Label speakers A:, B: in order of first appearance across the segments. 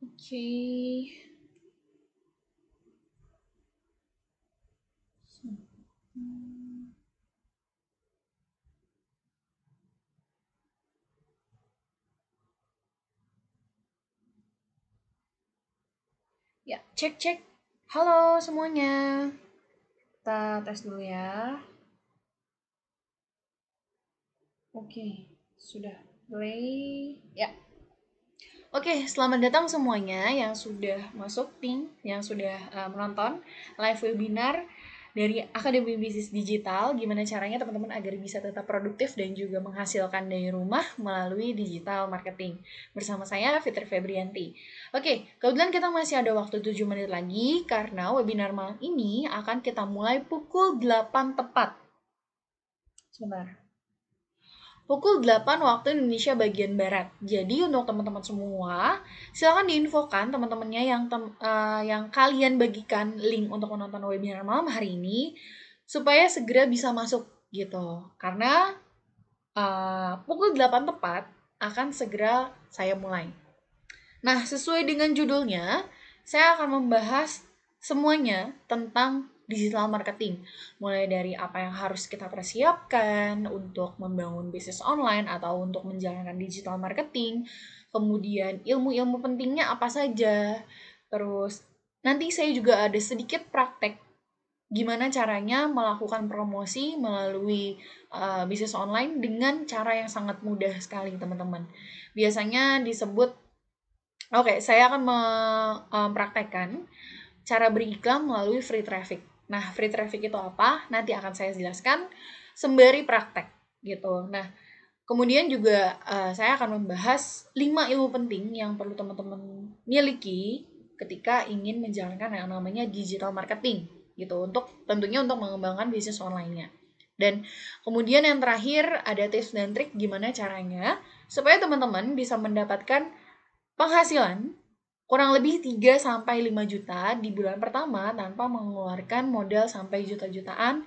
A: Oke. Ya, cek cek. Halo semuanya. Kita tes dulu ya. Oke, sudah play. Ya. Oke, selamat datang semuanya yang sudah masuk ping, yang sudah menonton live webinar dari Akademi Bisnis Digital. Gimana caranya teman-teman agar bisa tetap produktif dan juga menghasilkan dari rumah melalui digital marketing. Bersama saya Fitri Febrianti. Oke, kebetulan kita masih ada waktu 7 menit lagi karena webinar malam ini akan kita mulai pukul 8 tepat. Sebentar. Pukul 8 waktu Indonesia bagian Barat. Jadi untuk teman-teman semua, silakan diinfokan teman-temannya yang kalian bagikan link untuk menonton webinar malam hari ini supaya segera bisa masuk gitu. Karena pukul 8 tepat akan segera saya mulai. Nah, sesuai dengan judulnya, saya akan membahas semuanya tentang digital marketing. Mulai dari apa yang harus kita persiapkan untuk membangun bisnis online atau untuk menjalankan digital marketing, kemudian ilmu-ilmu pentingnya apa saja. Terus nanti saya juga ada sedikit praktek gimana caranya melakukan promosi melalui bisnis online dengan cara yang sangat mudah sekali, teman-teman. Biasanya disebut Oke, saya akan mempraktekkan cara beriklan melalui free traffic. Nah, free traffic itu apa? Nanti akan saya jelaskan sembari praktek gitu. Nah, kemudian juga saya akan membahas 5 ilmu penting yang perlu teman-teman miliki ketika ingin menjalankan yang namanya digital marketing gitu untuk tentunya untuk mengembangkan bisnis online-nya. Dan kemudian yang terakhir ada tips dan trik gimana caranya supaya teman-teman bisa mendapatkan penghasilan kurang lebih 3 sampai 5 juta di bulan pertama tanpa mengeluarkan modal sampai juta-jutaan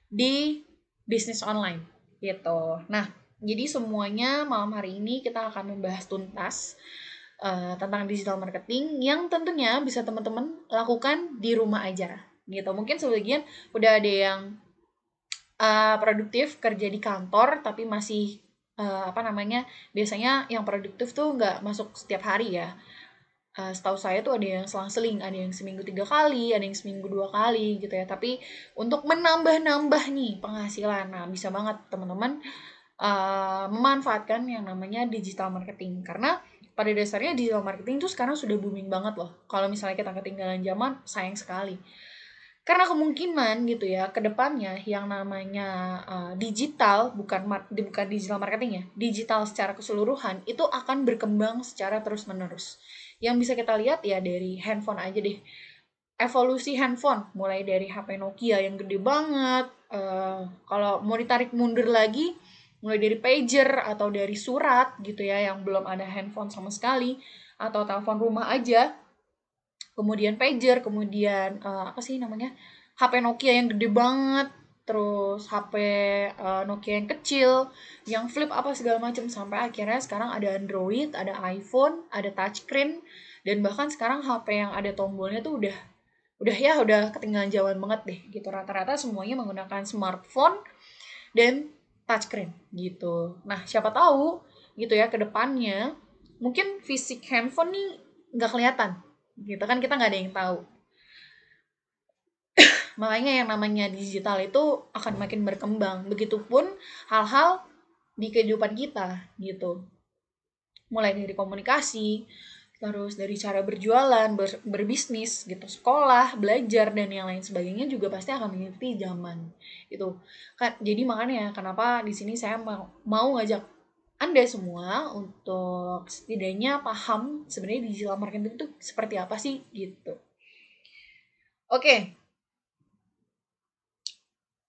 A: di bisnis online gitu. Nah, jadi semuanya malam hari ini kita akan membahas tuntas tentang digital marketing yang tentunya bisa teman-teman lakukan di rumah aja gitu. Mungkin sebagian udah ada yang produktif kerja di kantor tapi masih apa namanya, biasanya yang produktif tuh nggak masuk setiap hari ya. Setahu saya tuh ada yang selang-seling, ada yang seminggu 3 kali, ada yang seminggu 2 kali gitu ya. Tapi untuk menambah-nambah nih penghasilan, nah bisa banget teman-teman memanfaatkan yang namanya digital marketing. Karena pada dasarnya digital marketing tuh sekarang sudah booming banget loh. Kalau misalnya kita ketinggalan zaman, sayang sekali. Karena kemungkinan gitu ya, ke depannya yang namanya digital, bukan digital marketing ya, digital secara keseluruhan, itu akan berkembang secara terus-menerus. Yang bisa kita lihat ya dari handphone aja deh. Evolusi handphone, mulai dari HP Nokia yang gede banget, kalau mau ditarik mundur lagi, mulai dari pager atau dari surat gitu ya, yang belum ada handphone sama sekali, atau telepon rumah aja, kemudian pager, kemudian apa sih namanya, HP Nokia yang gede banget, terus HP Nokia yang kecil, yang flip apa segala macam sampai akhirnya sekarang ada Android, ada iPhone, ada touchscreen, dan bahkan sekarang HP yang ada tombolnya tuh udah ketinggalan zaman banget deh gitu. Rata-rata semuanya menggunakan smartphone dan touchscreen gitu. Nah, siapa tahu gitu ya ke depannya mungkin fisik handphone nih nggak kelihatan gitu kan, kita nggak ada yang tahu. Makanya yang namanya digital itu akan makin berkembang. Begitupun hal-hal di kehidupan kita gitu. Mulai dari komunikasi, terus dari cara berjualan, berbisnis gitu, sekolah, belajar dan yang lain sebagainya juga pasti akan mengikuti zaman itu. Kan jadi makanya kenapa di sini saya mau ngajak Anda semua untuk setidaknya paham sebenarnya digital marketing itu seperti apa sih gitu. Oke,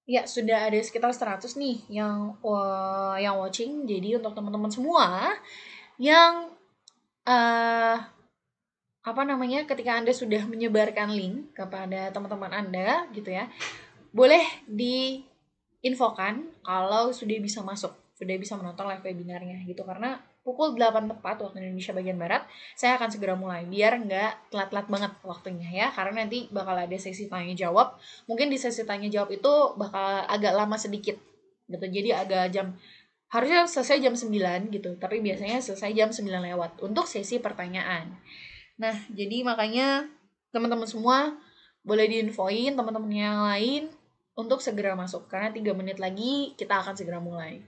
A: ya, sudah ada sekitar 100 nih yang watching. Jadi untuk teman-teman semua yang eh apa namanya, ketika Anda sudah menyebarkan link kepada teman-teman Anda gitu ya, boleh diinfokan kalau sudah bisa masuk, sudah bisa menonton live webinarnya gitu. Karena pukul 8 tepat waktu Indonesia bagian Barat, saya akan segera mulai, biar nggak telat-telat banget waktunya ya, karena nanti bakal ada sesi tanya-jawab. Mungkin di sesi tanya-jawab itu bakal agak lama sedikit, gitu. Jadi harusnya selesai jam 9 gitu, tapi biasanya selesai jam 9 lewat untuk sesi pertanyaan. Nah, jadi makanya teman-teman semua boleh diinfoin teman-teman yang lain untuk segera masuk, karena 3 menit lagi kita akan segera mulai.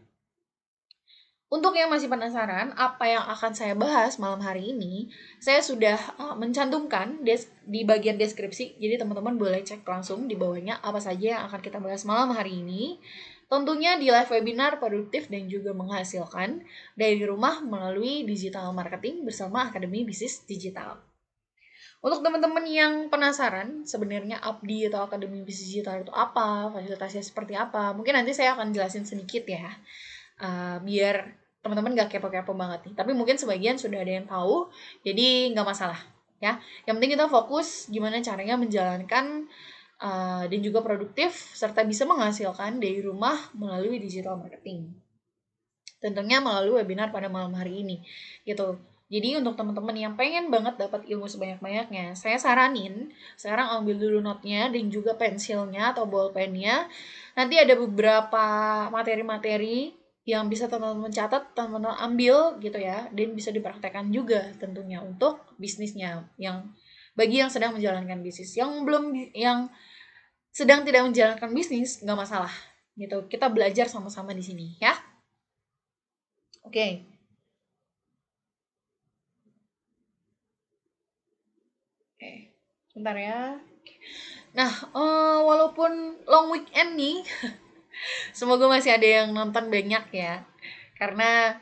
A: Untuk yang masih penasaran apa yang akan saya bahas malam hari ini, saya sudah mencantumkan di bagian deskripsi, jadi teman-teman boleh cek langsung di bawahnya apa saja yang akan kita bahas malam hari ini. Tentunya di live webinar produktif dan juga menghasilkan dari rumah melalui digital marketing bersama Akademi Bisnis Digital. Untuk teman-teman yang penasaran sebenarnya Abdi atau Akademi Bisnis Digital itu apa, fasilitasnya seperti apa, mungkin nanti saya akan jelasin sedikit ya, biar teman-teman gak kepo-kepo banget nih. Tapi mungkin sebagian sudah ada yang tahu, jadi nggak masalah ya. Yang penting kita fokus gimana caranya menjalankan dan juga produktif serta bisa menghasilkan dari rumah melalui digital marketing. Tentunya melalui webinar pada malam hari ini gitu. Jadi untuk teman-teman yang pengen banget dapat ilmu sebanyak-banyaknya, saya saranin sekarang ambil dulu note-nya dan juga pensilnya atau bolpennya. Nanti ada beberapa materi-materi yang bisa teman-teman catat, teman-teman ambil gitu ya, dan bisa dipraktekkan juga tentunya untuk bisnisnya. Bagi yang sedang menjalankan bisnis, yang sedang tidak menjalankan bisnis nggak masalah gitu. Kita belajar sama-sama di sini ya. Oke. Oke, sebentar ya. Nah, walaupun long weekend nih, semoga masih ada yang nonton banyak ya. Karena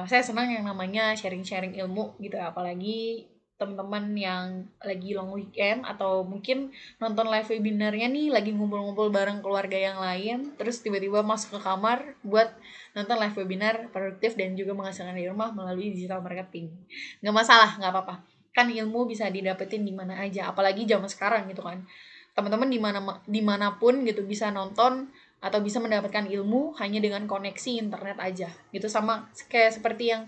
A: saya senang yang namanya sharing-sharing ilmu gitu, apalagi teman-teman yang lagi long weekend atau mungkin nonton live webinarnya nih lagi ngumpul-ngumpul bareng keluarga yang lain, terus tiba-tiba masuk ke kamar buat nonton live webinar produktif dan juga menghasilkan di rumah melalui digital marketing. Nggak masalah, nggak apa-apa. Kan ilmu bisa didapetin di mana aja, apalagi zaman sekarang gitu kan. Teman-teman dimanapun gitu bisa nonton atau bisa mendapatkan ilmu hanya dengan koneksi internet aja gitu, sama kayak seperti yang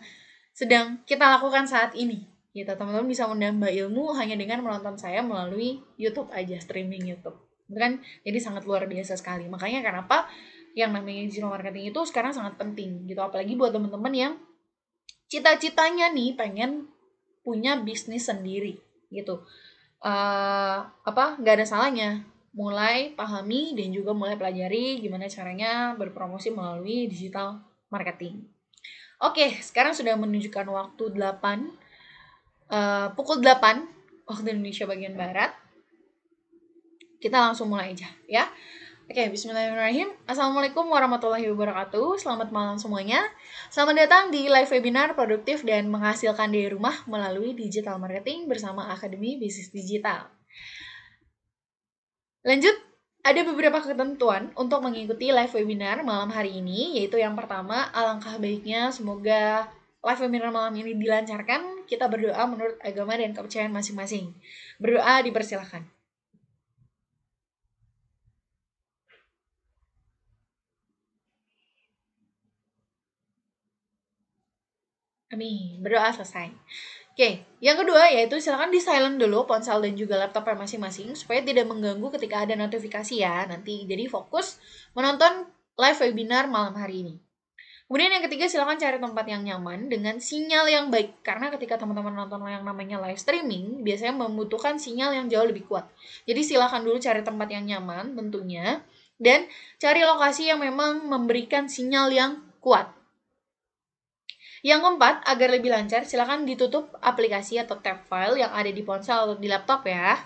A: sedang kita lakukan saat ini gitu. Teman-teman bisa menambah ilmu hanya dengan menonton saya melalui YouTube aja, streaming YouTube itu kan, jadi sangat luar biasa sekali. Makanya kenapa yang namanya digital marketing itu sekarang sangat penting gitu, apalagi buat teman-teman yang cita-citanya nih pengen punya bisnis sendiri gitu. Nggak ada salahnya mulai pahami dan juga mulai pelajari gimana caranya berpromosi melalui digital marketing. Oke, sekarang sudah menunjukkan waktu pukul 8 waktu Indonesia bagian Barat. Kita langsung mulai aja ya. Oke, bismillahirrahmanirrahim. Assalamualaikum warahmatullahi wabarakatuh. Selamat malam semuanya. Selamat datang di live webinar produktif dan menghasilkan dari rumah melalui digital marketing bersama Akademi Bisnis Digital. Lanjut, ada beberapa ketentuan untuk mengikuti live webinar malam hari ini, yaitu yang pertama, alangkah baiknya semoga live webinar malam ini dilancarkan. Kita berdoa menurut agama dan kepercayaan masing-masing. Berdoa dipersilahkan. Amin. Berdoa selesai. Oke, yang kedua yaitu silakan di silent dulu ponsel dan juga laptopnya masing-masing supaya tidak mengganggu ketika ada notifikasi ya nanti. Jadi fokus menonton live webinar malam hari ini. Kemudian yang ketiga, silakan cari tempat yang nyaman dengan sinyal yang baik. Karena ketika teman-teman nonton yang namanya live streaming, biasanya membutuhkan sinyal yang jauh lebih kuat. Jadi silakan dulu cari tempat yang nyaman tentunya. Dan cari lokasi yang memang memberikan sinyal yang kuat. Yang keempat, agar lebih lancar, silakan ditutup aplikasi atau tab file yang ada di ponsel atau di laptop ya.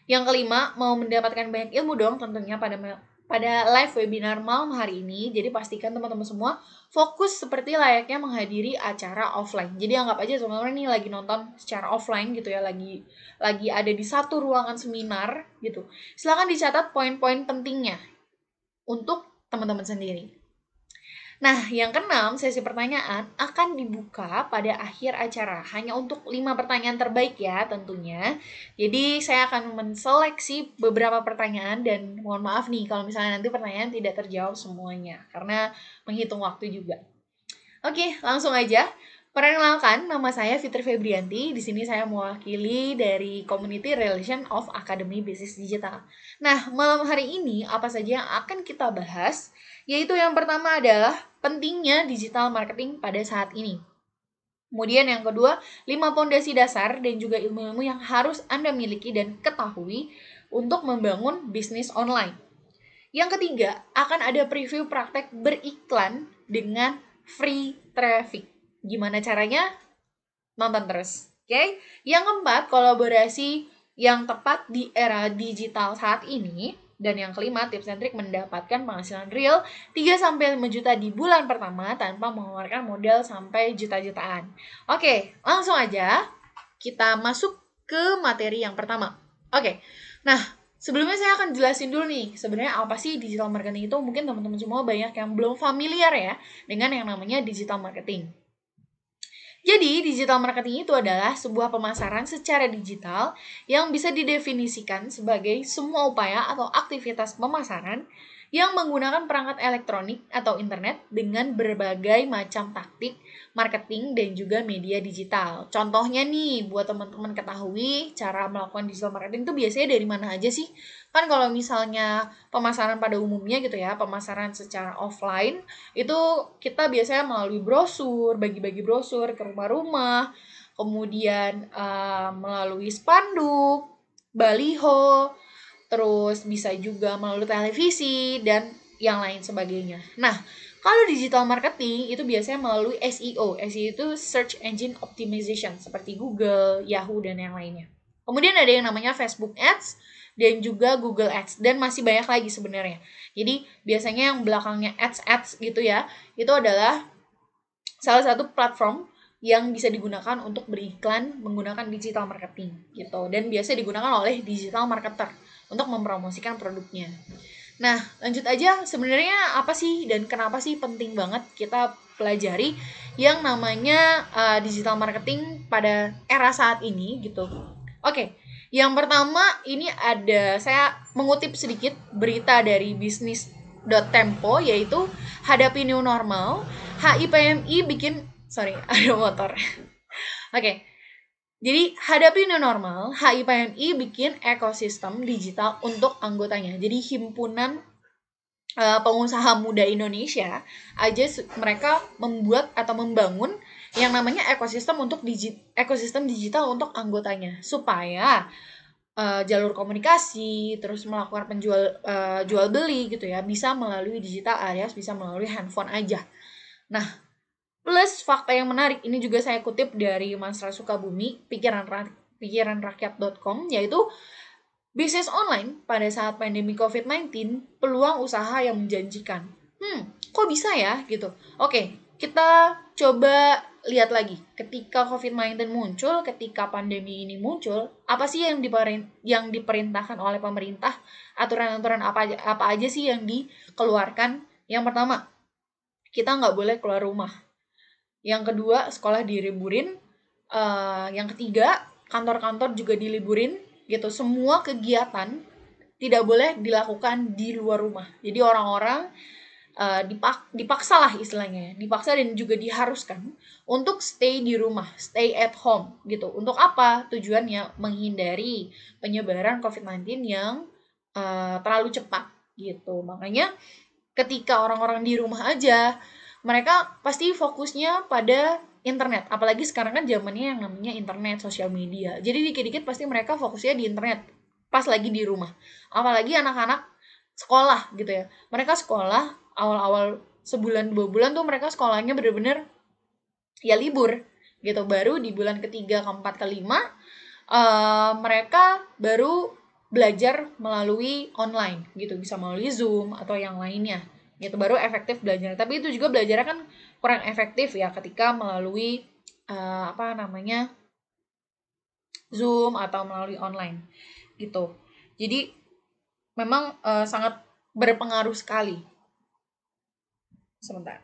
A: Yang kelima, mau mendapatkan banyak ilmu dong tentunya pada live webinar malam hari ini. Jadi pastikan teman-teman semua fokus seperti layaknya menghadiri acara offline. Jadi anggap aja teman-teman ini lagi nonton secara offline gitu ya, lagi ada di satu ruangan seminar gitu. Silakan dicatat poin-poin pentingnya untuk teman-teman sendiri. Nah, yang keenam, sesi pertanyaan akan dibuka pada akhir acara. Hanya untuk 5 pertanyaan terbaik ya tentunya. Jadi, saya akan menseleksi beberapa pertanyaan dan mohon maaf nih kalau misalnya nanti pertanyaan tidak terjawab semuanya. Karena menghitung waktu juga. Oke, langsung aja. Perkenalkan, nama saya Fitri Febrianti. Di sini saya mewakili dari Community Relation of Academy Business Digital. Nah, malam hari ini apa saja yang akan kita bahas? Yaitu yang pertama adalah pentingnya digital marketing pada saat ini. Kemudian yang kedua, 5 pondasi dasar dan juga ilmu-ilmu yang harus Anda miliki dan ketahui untuk membangun bisnis online. Yang ketiga, akan ada preview praktek beriklan dengan free traffic. Gimana caranya? Nonton terus. Oke? Yang keempat, kolaborasi yang tepat di era digital saat ini. Dan yang kelima, tips and trik mendapatkan penghasilan real 3-5 juta di bulan pertama tanpa mengeluarkan modal sampai juta-jutaan. Oke, langsung aja kita masuk ke materi yang pertama. Oke, nah sebelumnya saya akan jelasin dulu nih, sebenarnya apa sih digital marketing itu. Mungkin teman-teman semua banyak yang belum familiar ya dengan yang namanya digital marketing. Jadi, digital marketing itu adalah sebuah pemasaran secara digital yang bisa didefinisikan sebagai semua upaya atau aktivitas pemasaran yang menggunakan perangkat elektronik atau internet dengan berbagai macam taktik marketing dan juga media digital. Contohnya nih, buat teman-teman ketahui cara melakukan digital marketing itu biasanya dari mana aja sih? Kan kalau misalnya pemasaran pada umumnya gitu ya, pemasaran secara offline, itu kita biasanya melalui brosur, bagi-bagi brosur ke rumah-rumah, kemudian melalui spanduk, baliho, terus bisa juga melalui televisi, dan yang lain sebagainya. Nah, kalau digital marketing itu biasanya melalui SEO. SEO itu Search Engine Optimization, seperti Google, Yahoo, dan yang lainnya. Kemudian ada yang namanya Facebook Ads, dan juga Google Ads, dan masih banyak lagi sebenarnya. Jadi biasanya yang belakangnya ads gitu ya, itu adalah salah satu platform yang bisa digunakan untuk beriklan menggunakan digital marketing gitu, dan biasa digunakan oleh digital marketer untuk mempromosikan produknya. Nah, lanjut aja, sebenarnya apa sih dan kenapa sih penting banget kita pelajari yang namanya digital marketing pada era saat ini gitu. Oke, yang pertama ini ada, saya mengutip sedikit berita dari bisnis.tempo, yaitu hadapi new normal, HIPMI bikin, sorry ada motor. Oke, jadi hadapi new normal, HIPMI bikin ekosistem digital untuk anggotanya. Jadi himpunan pengusaha muda Indonesia aja mereka membuat atau membangun yang namanya ekosistem untuk ekosistem digital untuk anggotanya, supaya jalur komunikasi, terus melakukan jual beli gitu ya, bisa melalui digital alias bisa melalui handphone aja. Nah, plus fakta yang menarik ini juga saya kutip dari Mas Sukabumi, pikiranrakyat.com, yaitu bisnis online pada saat pandemi COVID-19, peluang usaha yang menjanjikan. Kok bisa ya gitu? Oke, kita coba lihat lagi. Ketika COVID-19 muncul, ketika pandemi ini muncul, apa sih yang diperintahkan oleh pemerintah? Aturan-aturan apa aja sih yang dikeluarkan? Yang pertama, kita nggak boleh keluar rumah. Yang kedua, sekolah diliburin. Yang ketiga, kantor-kantor juga diliburin gitu. Semua kegiatan tidak boleh dilakukan di luar rumah. Jadi orang-orang dipaksa lah istilahnya, dipaksa dan juga diharuskan untuk stay di rumah, stay at home gitu. Untuk apa? Tujuannya menghindari penyebaran COVID-19 yang terlalu cepat gitu. Makanya ketika orang-orang di rumah aja, mereka pasti fokusnya pada internet. Apalagi sekarang kan zamannya yang namanya internet, sosial media. Jadi dikit-dikit pasti mereka fokusnya di internet pas lagi di rumah. Apalagi anak-anak sekolah gitu ya. Mereka sekolah awal-awal sebulan 2 bulan tuh mereka sekolahnya bener-bener ya libur gitu. Baru di bulan ketiga, keempat, kelima mereka baru belajar melalui online gitu, bisa melalui Zoom atau yang lainnya gitu, baru efektif belajar. Tapi itu juga belajarnya kan kurang efektif ya ketika melalui apa namanya Zoom atau melalui online gitu. Jadi memang sangat berpengaruh sekali. Sebentar.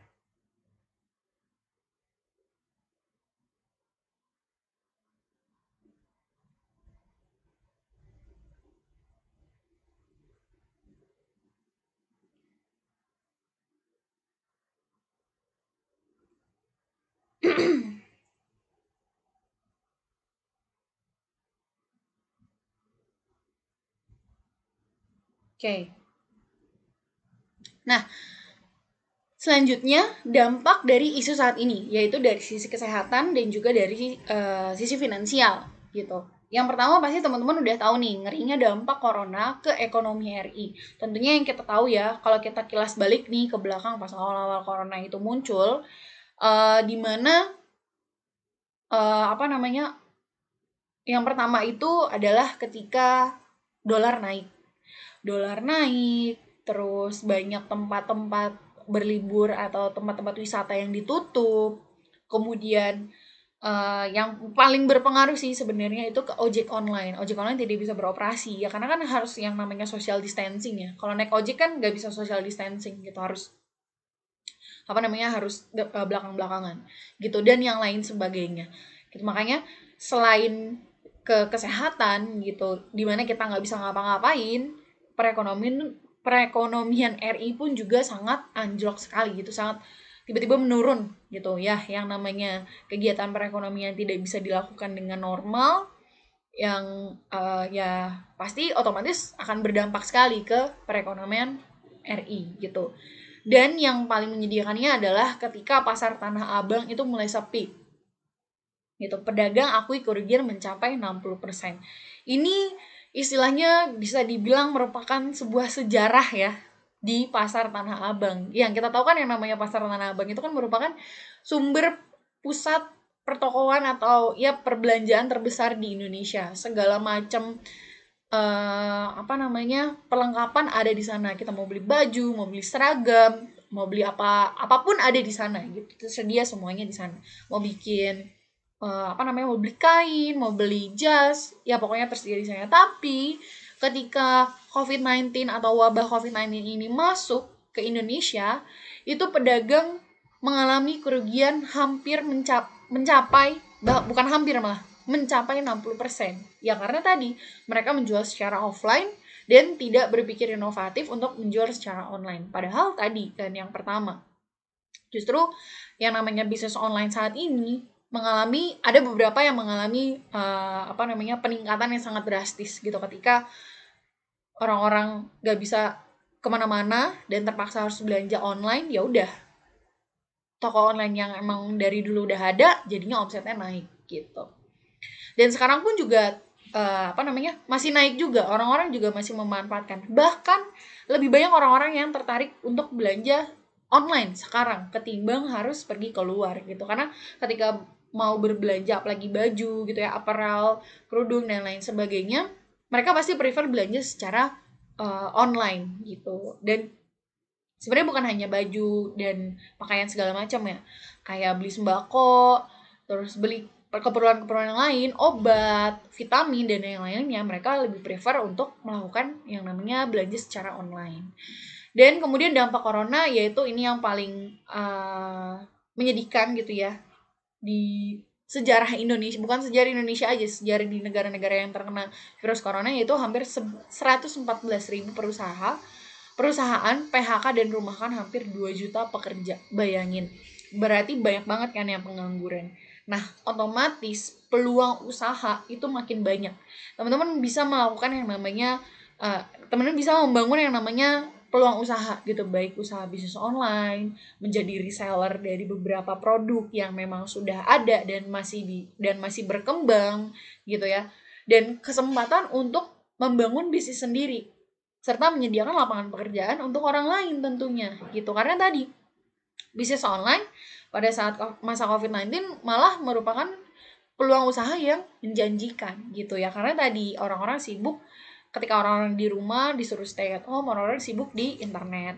A: Oke. Nah, selanjutnya dampak dari isu saat ini, yaitu dari sisi kesehatan dan juga dari sisi finansial gitu. Yang pertama pasti teman-teman udah tahu nih, ngerinya dampak corona ke ekonomi RI. Tentunya yang kita tahu ya, kalau kita kilas balik nih ke belakang pas awal-awal corona itu muncul, di mana apa namanya, yang pertama itu adalah ketika dolar naik. Dolar naik, terus banyak tempat-tempat berlibur atau tempat-tempat wisata yang ditutup. Kemudian yang paling berpengaruh sih sebenarnya itu ke ojek online. Ojek online tidak bisa beroperasi ya karena kan harus yang namanya social distancing ya. Kalau naik ojek kan nggak bisa social distancing gitu, harus apa namanya, harus belakang-belakangan gitu dan yang lain sebagainya. Gitu, makanya selain ke kesehatan gitu, dimana kita nggak bisa ngapa-ngapain, perekonomian RI pun juga sangat anjlok sekali gitu, sangat tiba-tiba menurun gitu ya. Yang namanya kegiatan perekonomian tidak bisa dilakukan dengan normal, yang ya pasti otomatis akan berdampak sekali ke perekonomian RI gitu. Dan yang paling menyedihkannya adalah ketika pasar Tanah Abang itu mulai sepi. Gitu, pedagang akui kerugian mencapai 60%. Ini istilahnya bisa dibilang merupakan sebuah sejarah ya di pasar Tanah Abang. Yang kita tahu kan yang namanya pasar Tanah Abang itu kan merupakan sumber pusat pertokoan atau ya perbelanjaan terbesar di Indonesia. Segala macam apa namanya, perlengkapan ada di sana. Kita mau beli baju, mau beli seragam, mau beli apapun ada di sana gitu. Tersedia semuanya di sana. Mau bikin apa namanya, mau beli kain, mau beli jas, ya pokoknya tersedia di sana. Tapi ketika COVID-19 atau wabah COVID-19 ini masuk ke Indonesia, itu pedagang mengalami kerugian hampir mencapai, bukan hampir malah, mencapai 60%. Ya karena tadi mereka menjual secara offline dan tidak berpikir inovatif untuk menjual secara online. Padahal tadi kan yang pertama, justru yang namanya bisnis online saat ini ada beberapa yang mengalami apa namanya, peningkatan yang sangat drastis gitu ketika orang-orang gak bisa kemana-mana dan terpaksa harus belanja online. Ya udah, toko online yang emang dari dulu udah ada jadinya omsetnya naik gitu. Dan sekarang pun juga apa namanya, masih naik juga, orang-orang juga masih memanfaatkan. Bahkan lebih banyak orang-orang yang tertarik untuk belanja online sekarang ketimbang harus pergi keluar gitu. Karena ketika mau berbelanja apalagi baju gitu ya, apparel, kerudung dan lain sebagainya, mereka pasti prefer belanja secara online gitu. Dan sebenarnya bukan hanya baju dan pakaian segala macam ya, kayak beli sembako, terus beli keperluan-keperluan yang lain, obat, vitamin dan yang lainnya, mereka lebih prefer untuk melakukan yang namanya belanja secara online. Dan kemudian dampak corona, yaitu ini yang paling menyedihkan gitu ya di sejarah Indonesia, bukan sejarah Indonesia aja, sejarah di negara-negara yang terkena virus corona, yaitu hampir 114.000 perusahaan PHK dan rumahkan hampir 2 juta pekerja. Bayangin, berarti banyak banget kan yang pengangguran. Nah, otomatis peluang usaha itu makin banyak. Teman-teman bisa melakukan yang namanya teman-teman bisa membangun yang namanya peluang usaha gitu, baik usaha bisnis online, menjadi reseller dari beberapa produk yang memang sudah ada dan masih berkembang gitu ya. Dan kesempatan untuk membangun bisnis sendiri serta menyediakan lapangan pekerjaan untuk orang lain tentunya gitu. Karena tadi bisnis online pada saat masa COVID-19 malah merupakan peluang usaha yang menjanjikan gitu ya. Karena tadi orang-orang sibuk, ketika orang-orang di rumah disuruh stay at home, orang-orang sibuk di internet,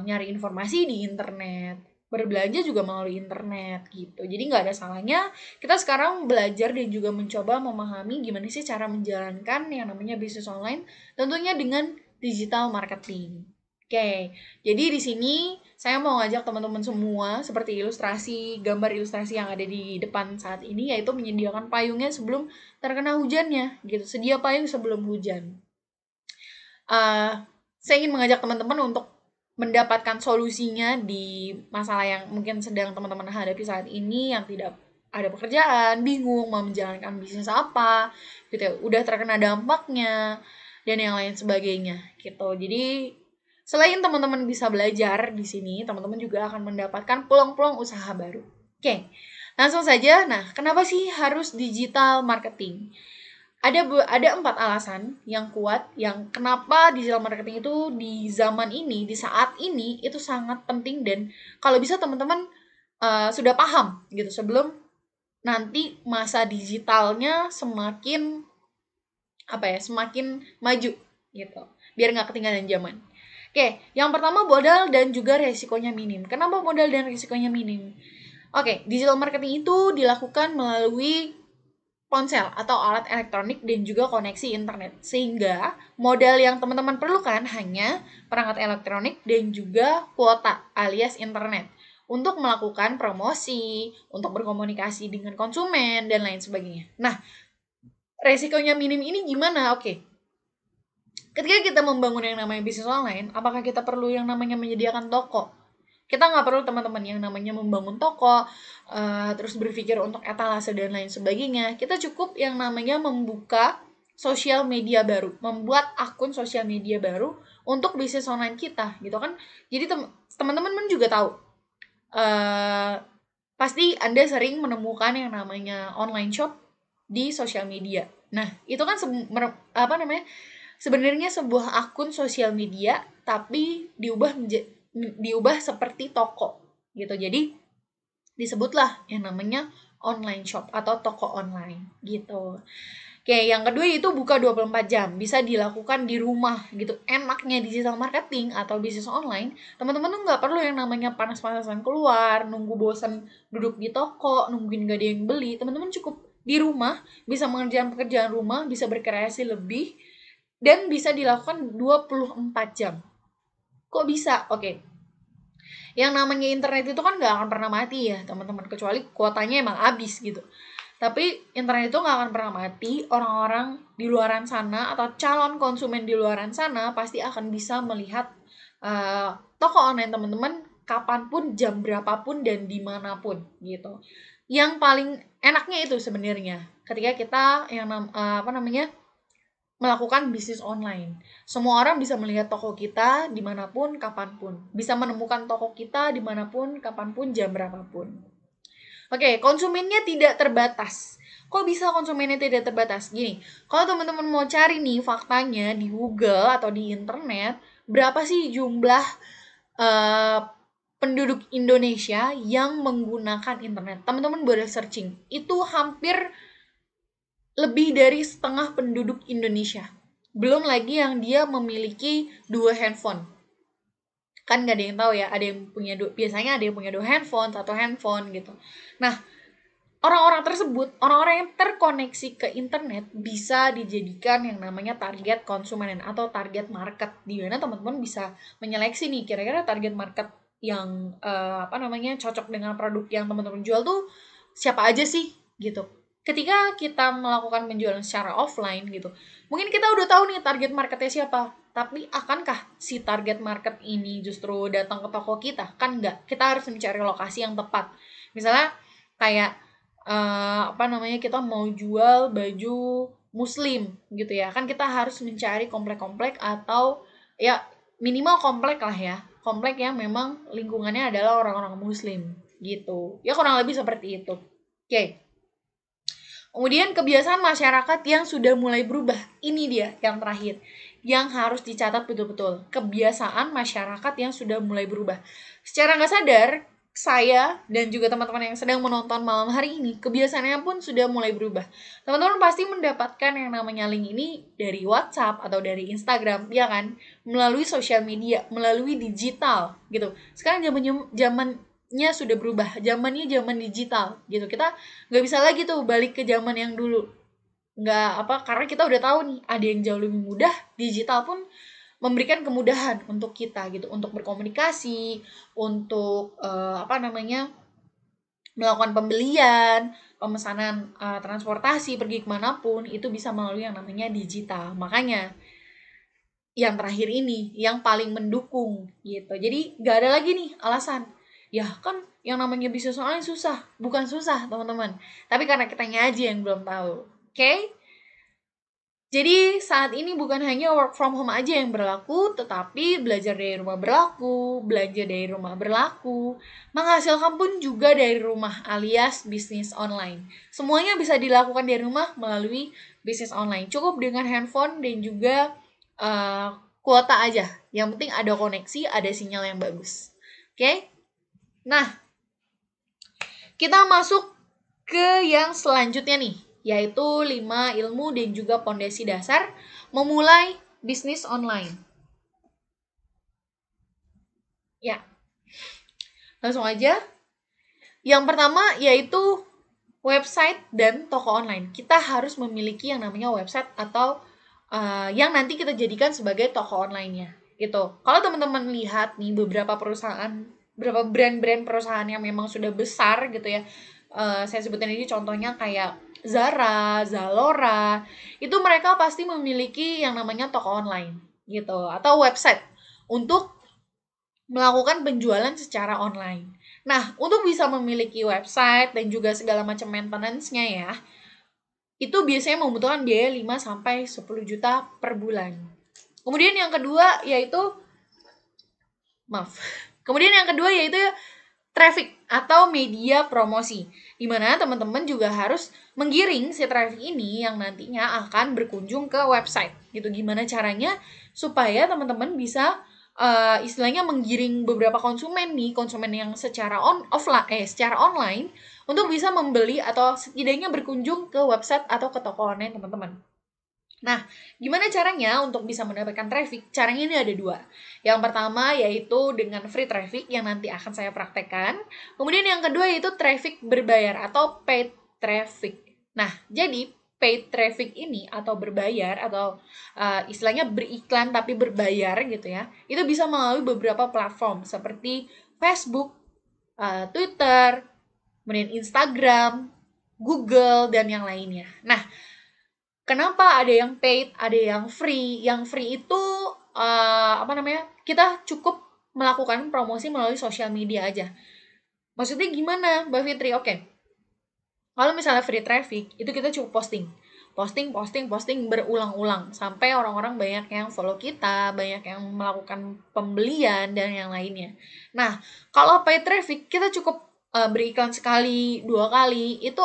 A: nyari informasi di internet, berbelanja juga melalui internet gitu. Jadi nggak ada salahnya kita sekarang belajar dan juga mencoba memahami gimana sih cara menjalankan yang namanya bisnis online, tentunya dengan digital marketing. Oke, jadi di sini saya mau ngajak teman-teman semua seperti gambar ilustrasi yang ada di depan saat ini, yaitu menyediakan payungnya sebelum terkena hujannya, gitu. Sedia payung sebelum hujan. Saya ingin mengajak teman-teman untuk mendapatkan solusinya di masalah yang mungkin sedang teman-teman hadapi saat ini, yang tidak ada pekerjaan, bingung mau menjalankan bisnis apa, gitu ya, udah terkena dampaknya, dan yang lain sebagainya, gitu. Jadi, selain teman-teman bisa belajar di sini, teman-teman juga akan mendapatkan peluang-peluang usaha baru. Oke, langsung saja. Nah, kenapa sih harus digital marketing? Ada 4 alasan yang kuat yang kenapa digital marketing itu di zaman ini, di saat ini itu sangat penting, dan kalau bisa teman-teman sudah paham gitu sebelum nanti masa digitalnya semakin semakin maju gitu. Biar nggak ketinggalan zaman. Oke, yang pertama modal dan juga resikonya minim. Kenapa modal dan resikonya minim? Oke, digital marketing itu dilakukan melalui ponsel atau alat elektronik dan juga koneksi internet. Sehingga modal yang teman-teman perlukan hanya perangkat elektronik dan juga kuota alias internet untuk melakukan promosi, untuk berkomunikasi dengan konsumen, dan lain sebagainya. Nah, resikonya minim ini gimana? Oke, ketika kita membangun yang namanya bisnis online, apakah kita perlu yang namanya menyediakan toko? Kita nggak perlu teman-teman yang namanya membangun toko, terus berpikir untuk etalase dan lain sebagainya. Kita cukup yang namanya membuka sosial media baru, membuat akun sosial media baru untuk bisnis online kita, gitu kan. Jadi teman-teman juga tahu, pasti Anda sering menemukan yang namanya online shop di sosial media. Nah, itu kan sebenarnya sebuah akun sosial media tapi diubah seperti toko gitu. Jadi disebutlah yang namanya online shop atau toko online gitu. Oke, yang kedua itu buka 24 jam, bisa dilakukan di rumah gitu. Enaknya digital marketing atau bisnis online, teman-teman tuh nggak perlu yang namanya panas-panasan keluar, nunggu bosan duduk di toko, nungguin gak ada yang beli. Teman-teman cukup di rumah, bisa mengerjakan pekerjaan rumah, bisa berkreasi lebih, dan bisa dilakukan 24 jam. Kok bisa? Oke. Yang namanya internet itu kan nggak akan pernah mati ya, teman-teman, kecuali kuotanya emang habis gitu. Tapi internet itu nggak akan pernah mati. Orang-orang di luaran sana atau calon konsumen di luaran sana pasti akan bisa melihat toko online teman-teman kapanpun, jam berapapun, dan dimanapun gitu. Yang paling enaknya itu sebenarnya ketika kita yang melakukan bisnis online. Semua orang bisa melihat toko kita dimanapun, kapanpun. Bisa menemukan toko kita dimanapun, kapanpun, jam berapapun. Oke, konsumennya tidak terbatas. Kok bisa konsumennya tidak terbatas? Gini, kalau teman-teman mau cari nih faktanya di Google atau di internet, berapa sih jumlah uh, penduduk Indonesia yang menggunakan internet? Teman-teman boleh searching. Itu hampir lebih dari setengah penduduk Indonesia. Belum lagi yang dia memiliki 2 handphone. Kan nggak ada yang tahu ya, ada yang punya biasanya ada yang punya 2 handphone, 1 handphone gitu. Nah, orang-orang tersebut, orang-orang yang terkoneksi ke internet bisa dijadikan yang namanya target konsumen atau target market, di mana teman-teman bisa menyeleksi nih kira-kira target market yang cocok dengan produk yang teman-teman jual tuh siapa aja sih gitu. Ketika kita melakukan penjualan secara offline gitu, mungkin kita udah tahu nih target marketnya siapa, tapi akankah si target market ini justru datang ke toko kita? Kan enggak, kita harus mencari lokasi yang tepat. Misalnya kayak kita mau jual baju muslim gitu ya, kan kita harus mencari komplek-komplek atau ya minimal komplek lah ya, komplek yang memang lingkungannya adalah orang-orang muslim gitu ya, kurang lebih seperti itu. Oke, kemudian kebiasaan masyarakat yang sudah mulai berubah, ini dia yang terakhir yang harus dicatat betul-betul, kebiasaan masyarakat yang sudah mulai berubah. Secara nggak sadar, saya dan juga teman-teman yang sedang menonton malam hari ini, kebiasaannya pun sudah mulai berubah. Teman-teman pasti mendapatkan yang namanya link ini dari WhatsApp atau dari Instagram, ya kan? Melalui sosial media, melalui digital, gitu. Sekarang zamannya sudah berubah, zamannya zaman digital, gitu. Kita nggak bisa lagi tuh balik ke zaman yang dulu. Karena kita udah tahu nih, ada yang jauh lebih mudah, digital pun memberikan kemudahan untuk kita gitu, untuk berkomunikasi, untuk melakukan pembelian, pemesanan transportasi, pergi kemanapun, itu bisa melalui yang namanya digital. Makanya yang terakhir ini yang paling mendukung gitu. Jadi gak ada lagi nih alasan. Ya kan yang namanya bisnis online susah. Bukan susah teman-teman. Tapi karena kitanya aja yang belum tahu. Oke? Jadi saat ini bukan hanya work from home aja yang berlaku, tetapi belajar dari rumah berlaku, belanja dari rumah berlaku, menghasilkan pun juga dari rumah alias bisnis online. Semuanya bisa dilakukan dari rumah melalui bisnis online. Cukup dengan handphone dan juga kuota aja. Yang penting ada koneksi, ada sinyal yang bagus. Oke? Nah, kita masuk ke yang selanjutnya nih, yaitu 5 ilmu dan juga pondasi dasar memulai bisnis online. Ya, langsung aja. Yang pertama yaitu website dan toko online. Kita harus memiliki yang namanya website atau yang nanti kita jadikan sebagai toko online-nya. Gitu. Kalau teman-teman lihat nih beberapa brand-brand perusahaan yang memang sudah besar gitu ya. Saya sebutin ini contohnya kayak Zara, Zalora, itu mereka pasti memiliki yang namanya toko online gitu atau website untuk melakukan penjualan secara online. Nah, untuk bisa memiliki website dan juga segala macam maintenance-nya ya, itu biasanya membutuhkan biaya 5 sampai 10 juta per bulan. Kemudian yang kedua yaitu Kemudian yang kedua yaitu traffic atau media promosi. Di mana teman-teman juga harus menggiring si traffic ini yang nantinya akan berkunjung ke website. Gitu gimana caranya supaya teman-teman bisa istilahnya menggiring beberapa konsumen yang secara secara online untuk bisa membeli atau setidaknya berkunjung ke website atau ke toko online teman-teman. Nah, gimana caranya untuk bisa mendapatkan traffic? Caranya ini ada 2. Yang pertama yaitu dengan free traffic yang nanti akan saya praktekkan. Kemudian yang kedua yaitu traffic berbayar atau paid traffic. Nah, jadi paid traffic ini atau berbayar atau istilahnya beriklan tapi berbayar gitu ya. Itu bisa melalui beberapa platform seperti Facebook, Twitter, kemudian Instagram, Google, dan yang lainnya. Nah, kenapa ada yang paid, ada yang free? Yang free itu kita cukup melakukan promosi melalui sosial media aja. Maksudnya gimana, Mbak Fitri? Oke. Kalau misalnya free traffic, itu kita cukup posting berulang-ulang sampai orang-orang banyak yang follow kita, banyak yang melakukan pembelian dan yang lainnya. Nah, kalau paid traffic kita cukup beriklan sekali, 2 kali, itu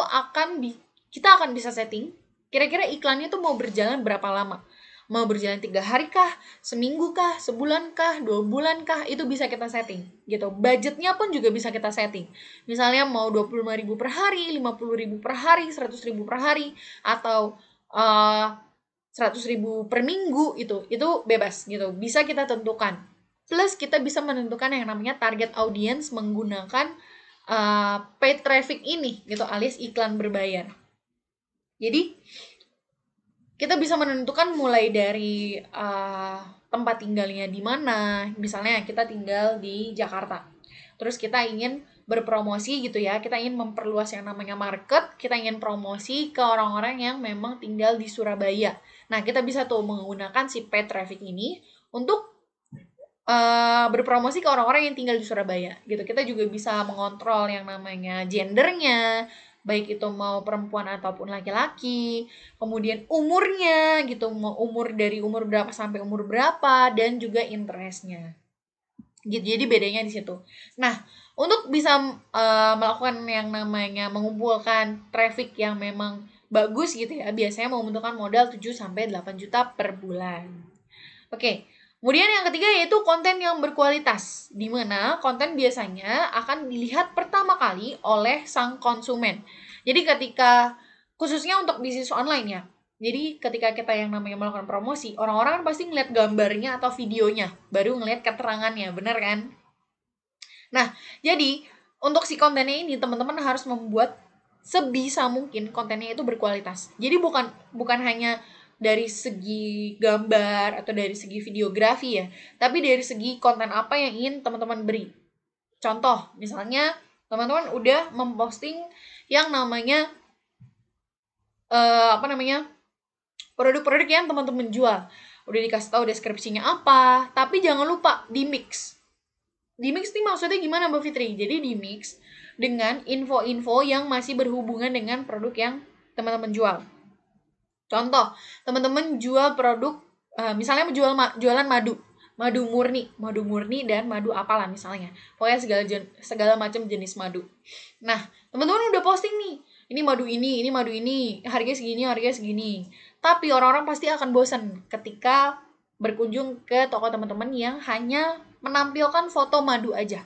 A: kita akan bisa setting kira-kira iklannya tuh mau berjalan berapa lama. Mau berjalan 3 hari kah, seminggu kah, sebulan kah, 2 bulan kah, itu bisa kita setting gitu. Budgetnya pun juga bisa kita setting. Misalnya mau 25.000 per hari, 50.000 per hari, 100.000 per hari, atau 100.000 per minggu, itu bebas gitu. Bisa kita tentukan. Plus kita bisa menentukan yang namanya target audience menggunakan paid traffic ini gitu alias iklan berbayar. Jadi kita bisa menentukan mulai dari tempat tinggalnya di mana. Misalnya kita tinggal di Jakarta. Terus kita ingin berpromosi gitu ya. Kita ingin memperluas yang namanya market. Kita ingin promosi ke orang-orang yang memang tinggal di Surabaya. Nah, kita bisa tuh menggunakan si paid traffic ini untuk berpromosi ke orang-orang yang tinggal di Surabaya gitu. Kita juga bisa mengontrol yang namanya gendernya, baik itu mau perempuan ataupun laki-laki, kemudian umurnya gitu, mau dari umur berapa sampai umur berapa, dan juga interestnya gitu. Jadi bedanya di situ. Nah, untuk bisa melakukan yang namanya mengumpulkan traffic yang memang bagus gitu ya, biasanya membutuhkan modal 7 sampai 8 juta per bulan. Oke. Kemudian yang ketiga yaitu konten yang berkualitas, di mana konten biasanya akan dilihat pertama kali oleh sang konsumen. Jadi khususnya untuk bisnis online ya, jadi ketika kita yang namanya melakukan promosi, orang-orang kan pasti ngeliat gambarnya atau videonya, baru ngeliat keterangannya, bener kan? Nah, jadi untuk si kontennya ini teman-teman harus membuat sebisa mungkin kontennya itu berkualitas. Jadi bukan hanya dari segi gambar atau dari segi videografi ya, tapi dari segi konten apa yang ingin teman-teman beri. Contoh, misalnya teman-teman udah memposting yang namanya produk-produk yang teman-teman jual. udah dikasih tahu deskripsinya apa, tapi jangan lupa di mix. Di mix nih maksudnya gimana Mbak Fitri? Jadi di mix dengan info-info yang masih berhubungan dengan produk yang teman-teman jual. Contoh, teman-teman jual produk, misalnya jualan madu murni dan madu apalah misalnya. Pokoknya segala macam jenis madu. Nah, teman-teman udah posting nih, ini madu ini, harganya segini. Tapi orang-orang pasti akan bosan ketika berkunjung ke toko teman-teman yang hanya menampilkan foto madu aja.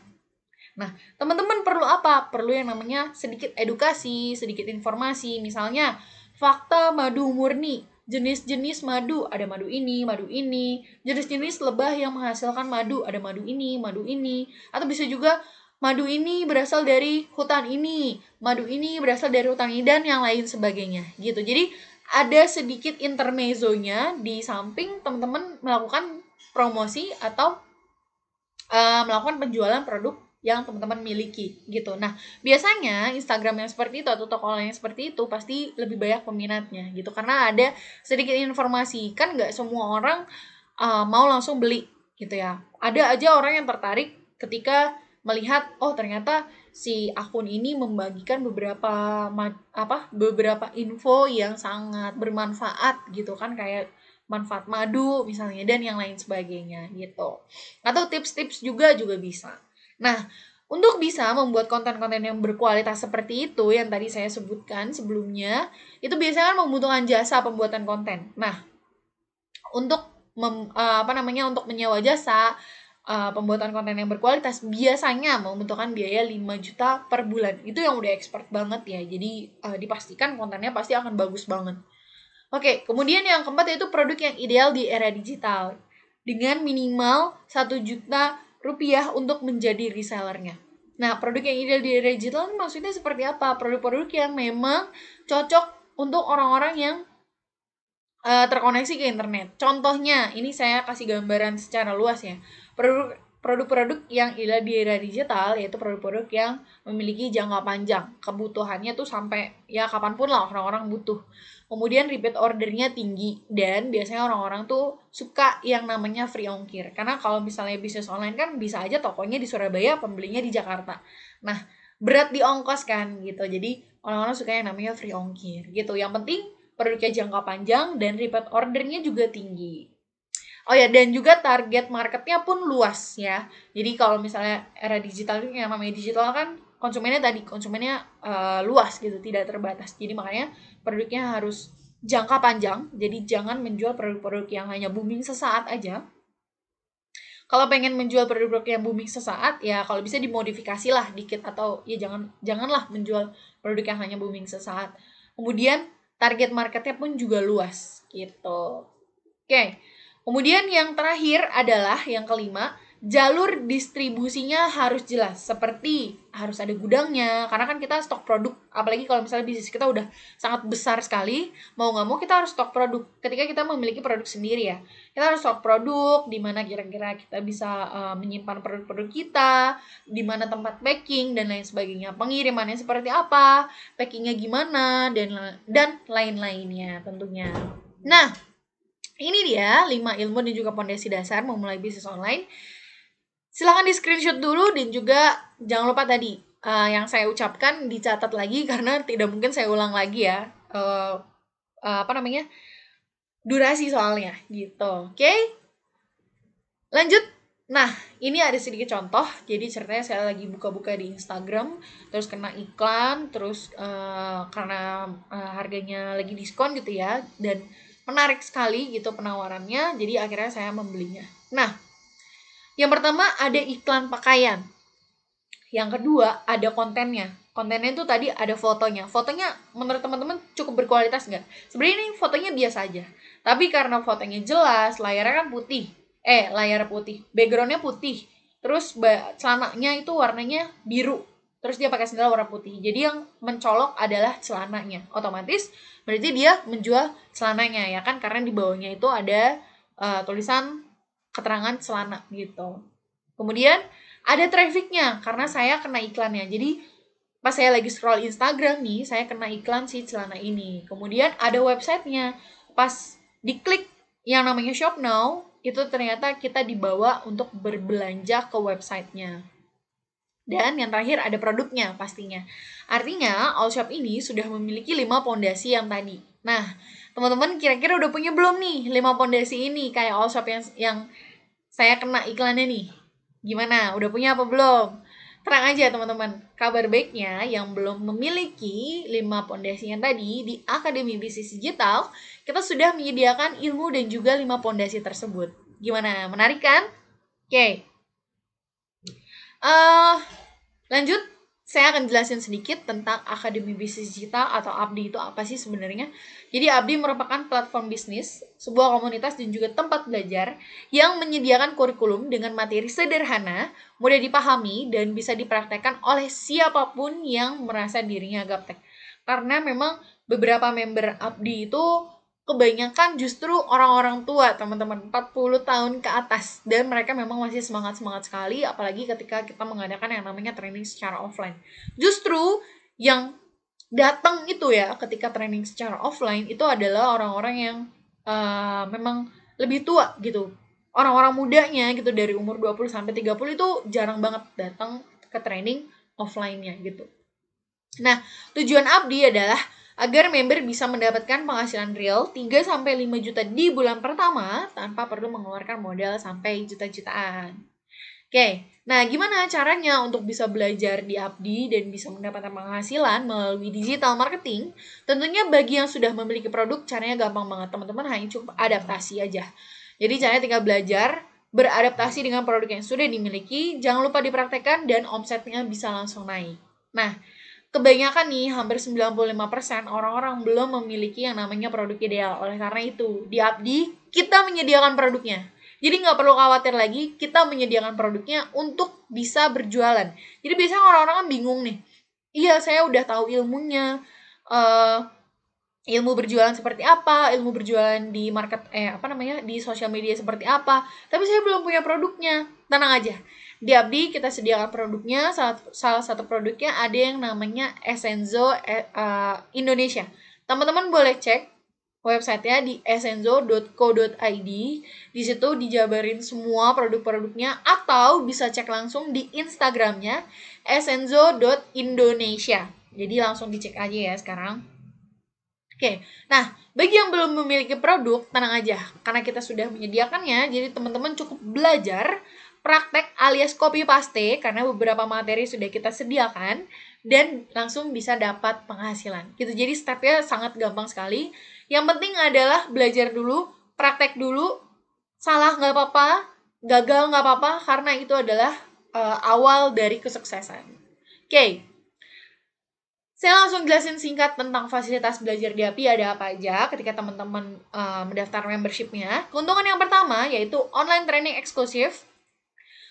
A: Nah, teman-teman perlu apa? Perlu yang namanya sedikit edukasi, sedikit informasi. Misalnya, fakta madu murni, jenis-jenis madu, ada madu ini, jenis-jenis lebah yang menghasilkan madu, ada madu ini, atau bisa juga madu ini berasal dari hutan ini, madu ini berasal dari hutan ini, dan yang lain sebagainya, gitu. Jadi, ada sedikit intermezzonya di samping teman-teman melakukan promosi atau melakukan penjualan produk yang teman-teman miliki gitu. Nah, biasanya Instagram yang seperti itu atau toko online yang seperti itu pasti lebih banyak peminatnya gitu karena ada sedikit informasi. Kan nggak semua orang mau langsung beli gitu ya. Ada aja orang yang tertarik ketika melihat oh ternyata si akun ini membagikan beberapa info yang sangat bermanfaat gitu kan, kayak manfaat madu misalnya dan yang lain sebagainya gitu. Atau tips-tips juga bisa. Nah, untuk bisa membuat konten-konten yang berkualitas seperti itu yang tadi saya sebutkan sebelumnya, itu biasanya kan membutuhkan jasa pembuatan konten. Nah, untuk untuk menyewa jasa pembuatan konten yang berkualitas biasanya membutuhkan biaya 5 juta per bulan. Itu yang udah expert banget ya. Jadi dipastikan kontennya pasti akan bagus banget. Oke, kemudian yang keempat yaitu produk yang ideal di era digital dengan minimal 1 juta rupiah untuk menjadi resellernya. Nah, produk yang ideal di era digital maksudnya seperti apa? Produk-produk yang memang cocok untuk orang-orang yang terkoneksi ke internet. Contohnya, ini saya kasih gambaran secara luas ya. Produk-produk yang ideal di era digital yaitu produk-produk yang memiliki jangka panjang. Kebutuhannya tuh sampai ya kapanpun lah orang-orang butuh. Kemudian repeat ordernya tinggi dan biasanya orang-orang tuh suka yang namanya free ongkir. Karena kalau misalnya bisnis online kan bisa aja tokonya di Surabaya, pembelinya di Jakarta. Nah, berat di ongkos kan gitu. Jadi orang-orang suka yang namanya free ongkir gitu. Yang penting produknya jangka panjang dan repeat ordernya juga tinggi. Oh ya, dan juga target marketnya pun luas ya. Jadi kalau misalnya era digital itu yang namanya digital kan konsumennya luas gitu, tidak terbatas. Jadi makanya produknya harus jangka panjang. Jadi jangan menjual produk-produk yang hanya booming sesaat aja. Kalau pengen menjual produk yang booming sesaat, ya kalau bisa dimodifikasi lah dikit atau ya janganlah menjual produk yang hanya booming sesaat. Kemudian target marketnya pun juga luas gitu. Oke. Kemudian yang terakhir adalah yang kelima, jalur distribusinya harus jelas. Seperti harus ada gudangnya, karena kan kita stok produk. Apalagi kalau misalnya bisnis kita udah sangat besar sekali, mau nggak mau kita harus stok produk. Ketika kita memiliki produk sendiri ya, kita harus stok produk, di mana kira-kira kita bisa menyimpan produk-produk kita, di mana tempat packing dan lain sebagainya. Pengirimannya seperti apa, packingnya gimana, dan lain-lainnya tentunya. Nah, ini dia 5 ilmu dan juga fondasi dasar memulai bisnis online. Silahkan di screenshot dulu dan juga jangan lupa tadi yang saya ucapkan dicatat lagi karena tidak mungkin saya ulang lagi ya. Durasi soalnya gitu. Oke? Lanjut. Nah, ini ada sedikit contoh. Jadi ceritanya saya lagi buka-buka di Instagram, terus kena iklan, terus karena harganya lagi diskon gitu ya, dan menarik sekali gitu penawarannya, jadi akhirnya saya membelinya. Nah, yang pertama ada iklan pakaian. Yang kedua ada kontennya. Kontennya itu tadi ada fotonya. Fotonya menurut teman-teman cukup berkualitas nggak? Sebenarnya ini fotonya biasa aja. Tapi karena fotonya jelas, layarnya kan putih. Layar putih. Backgroundnya putih. Terus celananya itu warnanya biru. Terus dia pakai sandal warna putih. Jadi yang mencolok adalah celananya. Otomatis berarti dia menjual celananya ya kan, karena di bawahnya itu ada tulisan keterangan celana gitu. Kemudian ada trafficnya karena saya kena iklannya. Jadi pas saya lagi scroll Instagram nih, saya kena iklan si celana ini. Kemudian ada websitenya. Pas diklik yang namanya Shop Now itu ternyata kita dibawa untuk berbelanja ke websitenya. Dan yang terakhir ada produknya pastinya. Artinya, All Shop ini sudah memiliki 5 pondasi yang tadi. Nah, teman-teman kira-kira udah punya belum nih 5 pondasi ini kayak All Shop yang saya kena iklannya nih? Gimana? Udah punya apa belum? Tenang aja teman-teman, kabar baiknya yang belum memiliki 5 pondasi yang tadi di Akademi Bisnis Digital, kita sudah menyediakan ilmu dan juga 5 pondasi tersebut. Gimana? Menarik kan? Oke. Lanjut, saya akan jelasin sedikit tentang Akademi Bisnis Digital atau ABDI itu apa sih sebenarnya. Jadi ABDI merupakan platform bisnis, sebuah komunitas dan juga tempat belajar yang menyediakan kurikulum dengan materi sederhana, mudah dipahami, dan bisa dipraktekkan oleh siapapun yang merasa dirinya gaptek. Karena memang beberapa member ABDI itu kebanyakan justru orang-orang tua, teman-teman, 40 tahun ke atas, dan mereka memang masih semangat-semangat sekali, apalagi ketika kita mengadakan yang namanya training secara offline. Justru yang datang itu ya ketika training secara offline itu adalah orang-orang yang memang lebih tua gitu. Orang-orang mudanya gitu dari umur 20 sampai 30 itu jarang banget datang ke training offline-nya gitu. Nah, tujuan ABDI adalah agar member bisa mendapatkan penghasilan real 3-5 juta di bulan pertama tanpa perlu mengeluarkan modal sampai juta-jutaan. Oke, nah gimana caranya untuk bisa belajar di ABDI dan bisa mendapatkan penghasilan melalui digital marketing? Tentunya bagi yang sudah memiliki produk, caranya gampang banget. Teman-teman hanya cukup adaptasi aja. Jadi caranya tinggal belajar, beradaptasi dengan produk yang sudah dimiliki, jangan lupa dipraktekkan dan omsetnya bisa langsung naik. Nah, kebanyakan nih, hampir 95% orang-orang belum memiliki yang namanya produk ideal. Oleh karena itu, di ABDI, kita menyediakan produknya. Jadi nggak perlu khawatir lagi, kita menyediakan produknya untuk bisa berjualan. Jadi biasanya orang-orang kan bingung nih, iya saya udah tahu ilmunya, ilmu berjualan seperti apa, ilmu berjualan di di sosial media seperti apa, tapi saya belum punya produknya. Tenang aja, di ABDI kita sediakan produknya. Salah satu produknya ada yang namanya Essenzo Indonesia. Teman-teman boleh cek websitenya di essenzo.co.id. Di situ dijabarin semua produk-produknya, atau bisa cek langsung di Instagramnya essenzo.indonesia. Jadi langsung dicek aja ya sekarang. Oke, nah bagi yang belum memiliki produk, tenang aja, karena kita sudah menyediakannya, jadi teman-teman cukup belajar, praktek alias copy paste, karena beberapa materi sudah kita sediakan, dan langsung bisa dapat penghasilan. Gitu, jadi stepnya sangat gampang sekali. Yang penting adalah belajar dulu, praktek dulu, salah nggak apa-apa, gagal nggak apa-apa, karena itu adalah awal dari kesuksesan. Oke. Saya langsung jelasin singkat tentang fasilitas belajar di API ada apa aja ketika teman-teman mendaftar membershipnya. Keuntungan yang pertama yaitu online training eksklusif.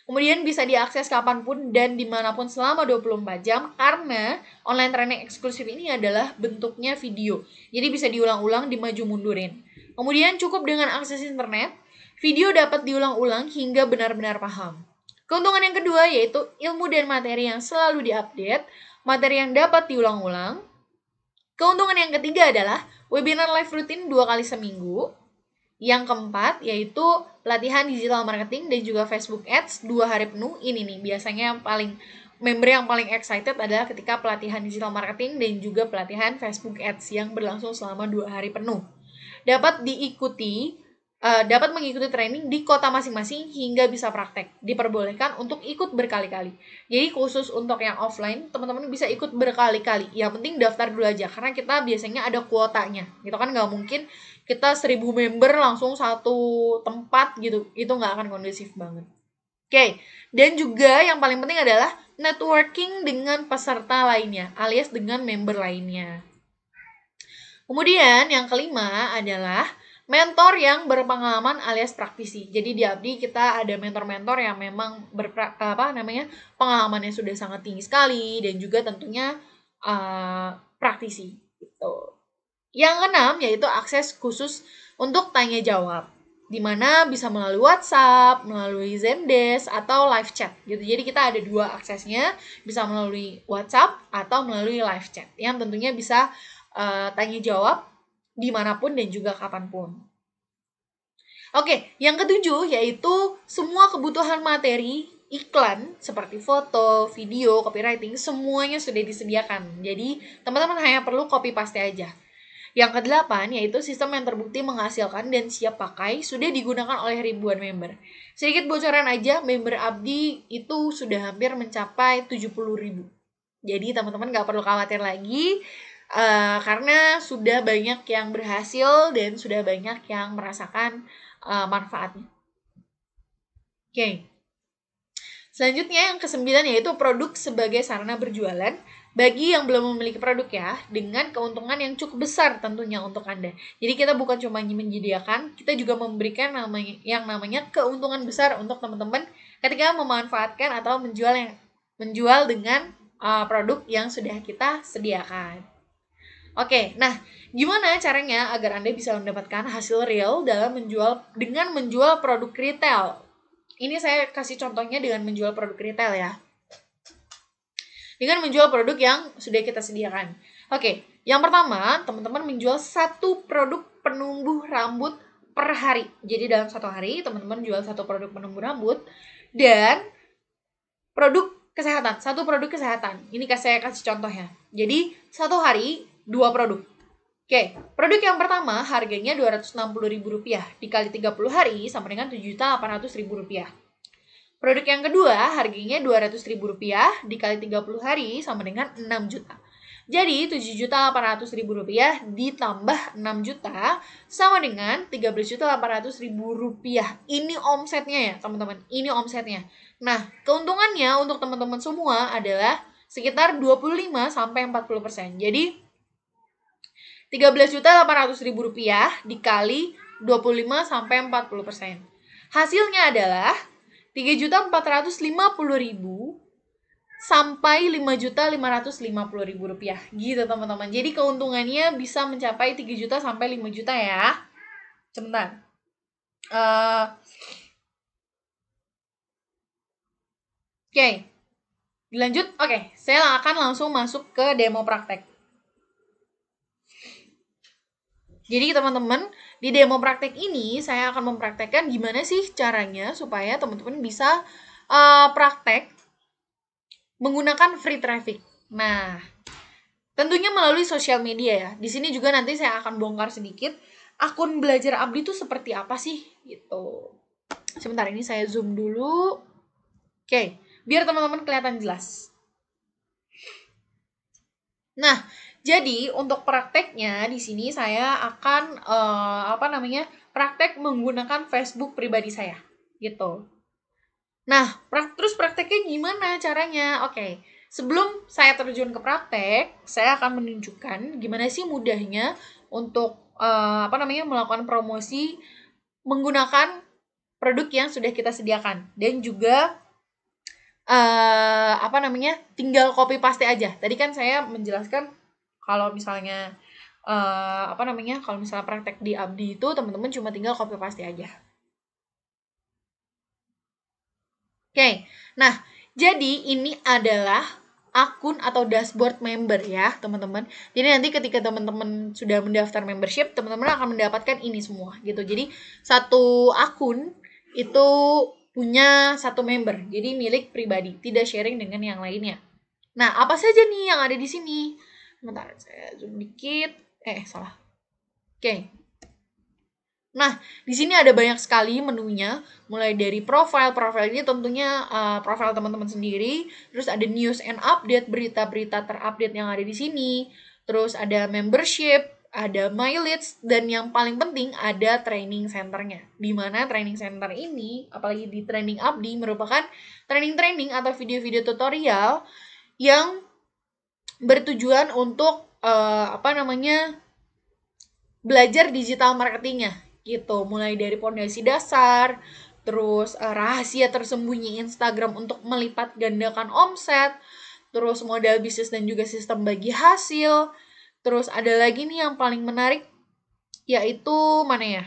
A: Kemudian bisa diakses kapanpun dan dimanapun selama 24 jam karena online training eksklusif ini adalah bentuknya video. Jadi bisa diulang-ulang, dimaju mundurin. Kemudian cukup dengan akses internet, video dapat diulang-ulang hingga benar-benar paham. Keuntungan yang kedua yaitu ilmu dan materi yang selalu diupdate, materi yang dapat diulang-ulang. Keuntungan yang ketiga adalah webinar live rutin 2 kali seminggu. Yang keempat yaitu pelatihan digital marketing dan juga Facebook Ads 2 hari penuh. Ini nih biasanya member yang paling excited adalah ketika pelatihan digital marketing dan juga pelatihan Facebook Ads yang berlangsung selama 2 hari penuh. Dapat mengikuti training di kota masing-masing hingga bisa praktek. Diperbolehkan untuk ikut berkali-kali. Jadi khusus untuk yang offline, teman-teman bisa ikut berkali-kali. Yang penting daftar dulu aja, karena kita biasanya ada kuotanya. Gitu kan, nggak mungkin kita 1000 member langsung satu tempat gitu. Itu nggak akan kondusif banget. Oke, dan juga yang paling penting adalah networking dengan peserta lainnya, alias dengan member lainnya. Kemudian yang kelima adalah mentor yang berpengalaman alias praktisi. Jadi di ABDI kita ada mentor-mentor yang memang pengalamannya sudah sangat tinggi sekali dan juga tentunya praktisi gitu. Yang keenam yaitu akses khusus untuk tanya jawab, di mana bisa melalui WhatsApp, melalui Zendesk atau live chat gitu. Jadi kita ada 2 aksesnya, bisa melalui WhatsApp atau melalui live chat yang tentunya bisa tanya jawab dimanapun dan juga kapanpun. Oke, yang ketujuh yaitu semua kebutuhan materi iklan seperti foto, video, copywriting semuanya sudah disediakan. Jadi, teman-teman hanya perlu copy paste aja. Yang kedelapan yaitu sistem yang terbukti menghasilkan dan siap pakai sudah digunakan oleh ribuan member. Sedikit bocoran aja, member Abdi itu sudah hampir mencapai 70.000. Jadi teman-teman nggak perlu khawatir lagi karena sudah banyak yang berhasil dan sudah banyak yang merasakan manfaatnya. Oke. Selanjutnya yang kesembilan yaitu produk sebagai sarana berjualan bagi yang belum memiliki produk ya, dengan keuntungan yang cukup besar tentunya untuk Anda. Jadi kita bukan cuma menyediakan, kita juga memberikan yang namanya keuntungan besar untuk teman-teman ketika memanfaatkan atau menjual dengan produk yang sudah kita sediakan. Oke, nah gimana caranya agar Anda bisa mendapatkan hasil real dalam menjual produk retail? Ini saya kasih contohnya dengan menjual produk retail ya. Dengan menjual produk yang sudah kita sediakan. Oke, yang pertama, teman-teman menjual satu produk penumbuh rambut per hari. Jadi dalam satu hari, teman-teman jual satu produk penumbuh rambut dan produk kesehatan. Satu produk kesehatan. Ini saya kasih contohnya. Jadi, satu hari, 2 produk. Oke, produk yang pertama harganya Rp260.000 dikali 30 hari sama dengan Rp7.800.000. Produk yang kedua harganya Rp200.000 dikali 30 hari sama dengan 6 juta. Jadi Rp7.800.000 ditambah 6 juta sama dengan Rp13.800.000. Ini omsetnya ya teman-teman, ini omsetnya. Nah, keuntungannya untuk teman-teman semua adalah sekitar 25-40%. Jadi Rp13.800.000 dikali 25-40%. Hasilnya adalah Rp3.450.000 sampai Rp5.550.000 gitu teman-teman. Jadi keuntungannya bisa mencapai 3 juta sampai 5 juta ya. Sebentar. Oke. Dilanjut. Oke, saya akan langsung masuk ke demo praktek. Jadi teman-teman, di demo praktek ini saya akan mempraktekkan gimana sih caranya supaya teman-teman bisa praktek menggunakan free traffic. Nah, tentunya melalui sosial media ya. Di sini juga nanti saya akan bongkar sedikit akun Belajar Abdi itu seperti apa sih gitu. Sebentar, ini saya zoom dulu. Oke, biar teman-teman kelihatan jelas. Nah, jadi untuk prakteknya di sini saya akan praktek menggunakan Facebook pribadi saya gitu. Nah, terus prakteknya gimana caranya? Oke, sebelum saya terjun ke praktek, saya akan menunjukkan gimana sih mudahnya untuk melakukan promosi menggunakan produk yang sudah kita sediakan dan juga tinggal copy paste aja. Tadi kan saya menjelaskan kalau misalnya kalau misalnya praktek di Abdi itu teman-teman cuma tinggal copy paste aja. Oke. Nah, jadi ini adalah akun atau dashboard member ya, teman-teman. Jadi nanti ketika teman-teman sudah mendaftar membership, teman-teman akan mendapatkan ini semua gitu. Jadi satu akun itu punya satu member, jadi milik pribadi, tidak sharing dengan yang lainnya. Nah, apa saja nih yang ada di sini? Bentar, saya zoom dikit. Salah. Oke. Nah, di sini ada banyak sekali menunya, mulai dari profile ini tentunya profile teman-teman sendiri, terus ada news and update, berita-berita terupdate yang ada di sini, terus ada membership, ada my leads, dan yang paling penting ada training centernya. Di mana training center ini, apalagi di Training Abdi, merupakan training-training atau video-video tutorial yang bertujuan untuk belajar digital marketingnya gitu, mulai dari pondasi dasar, terus rahasia tersembunyi Instagram untuk melipat gandakan omset, terus modal bisnis dan juga sistem bagi hasil, terus ada lagi nih yang paling menarik, yaitu mana ya?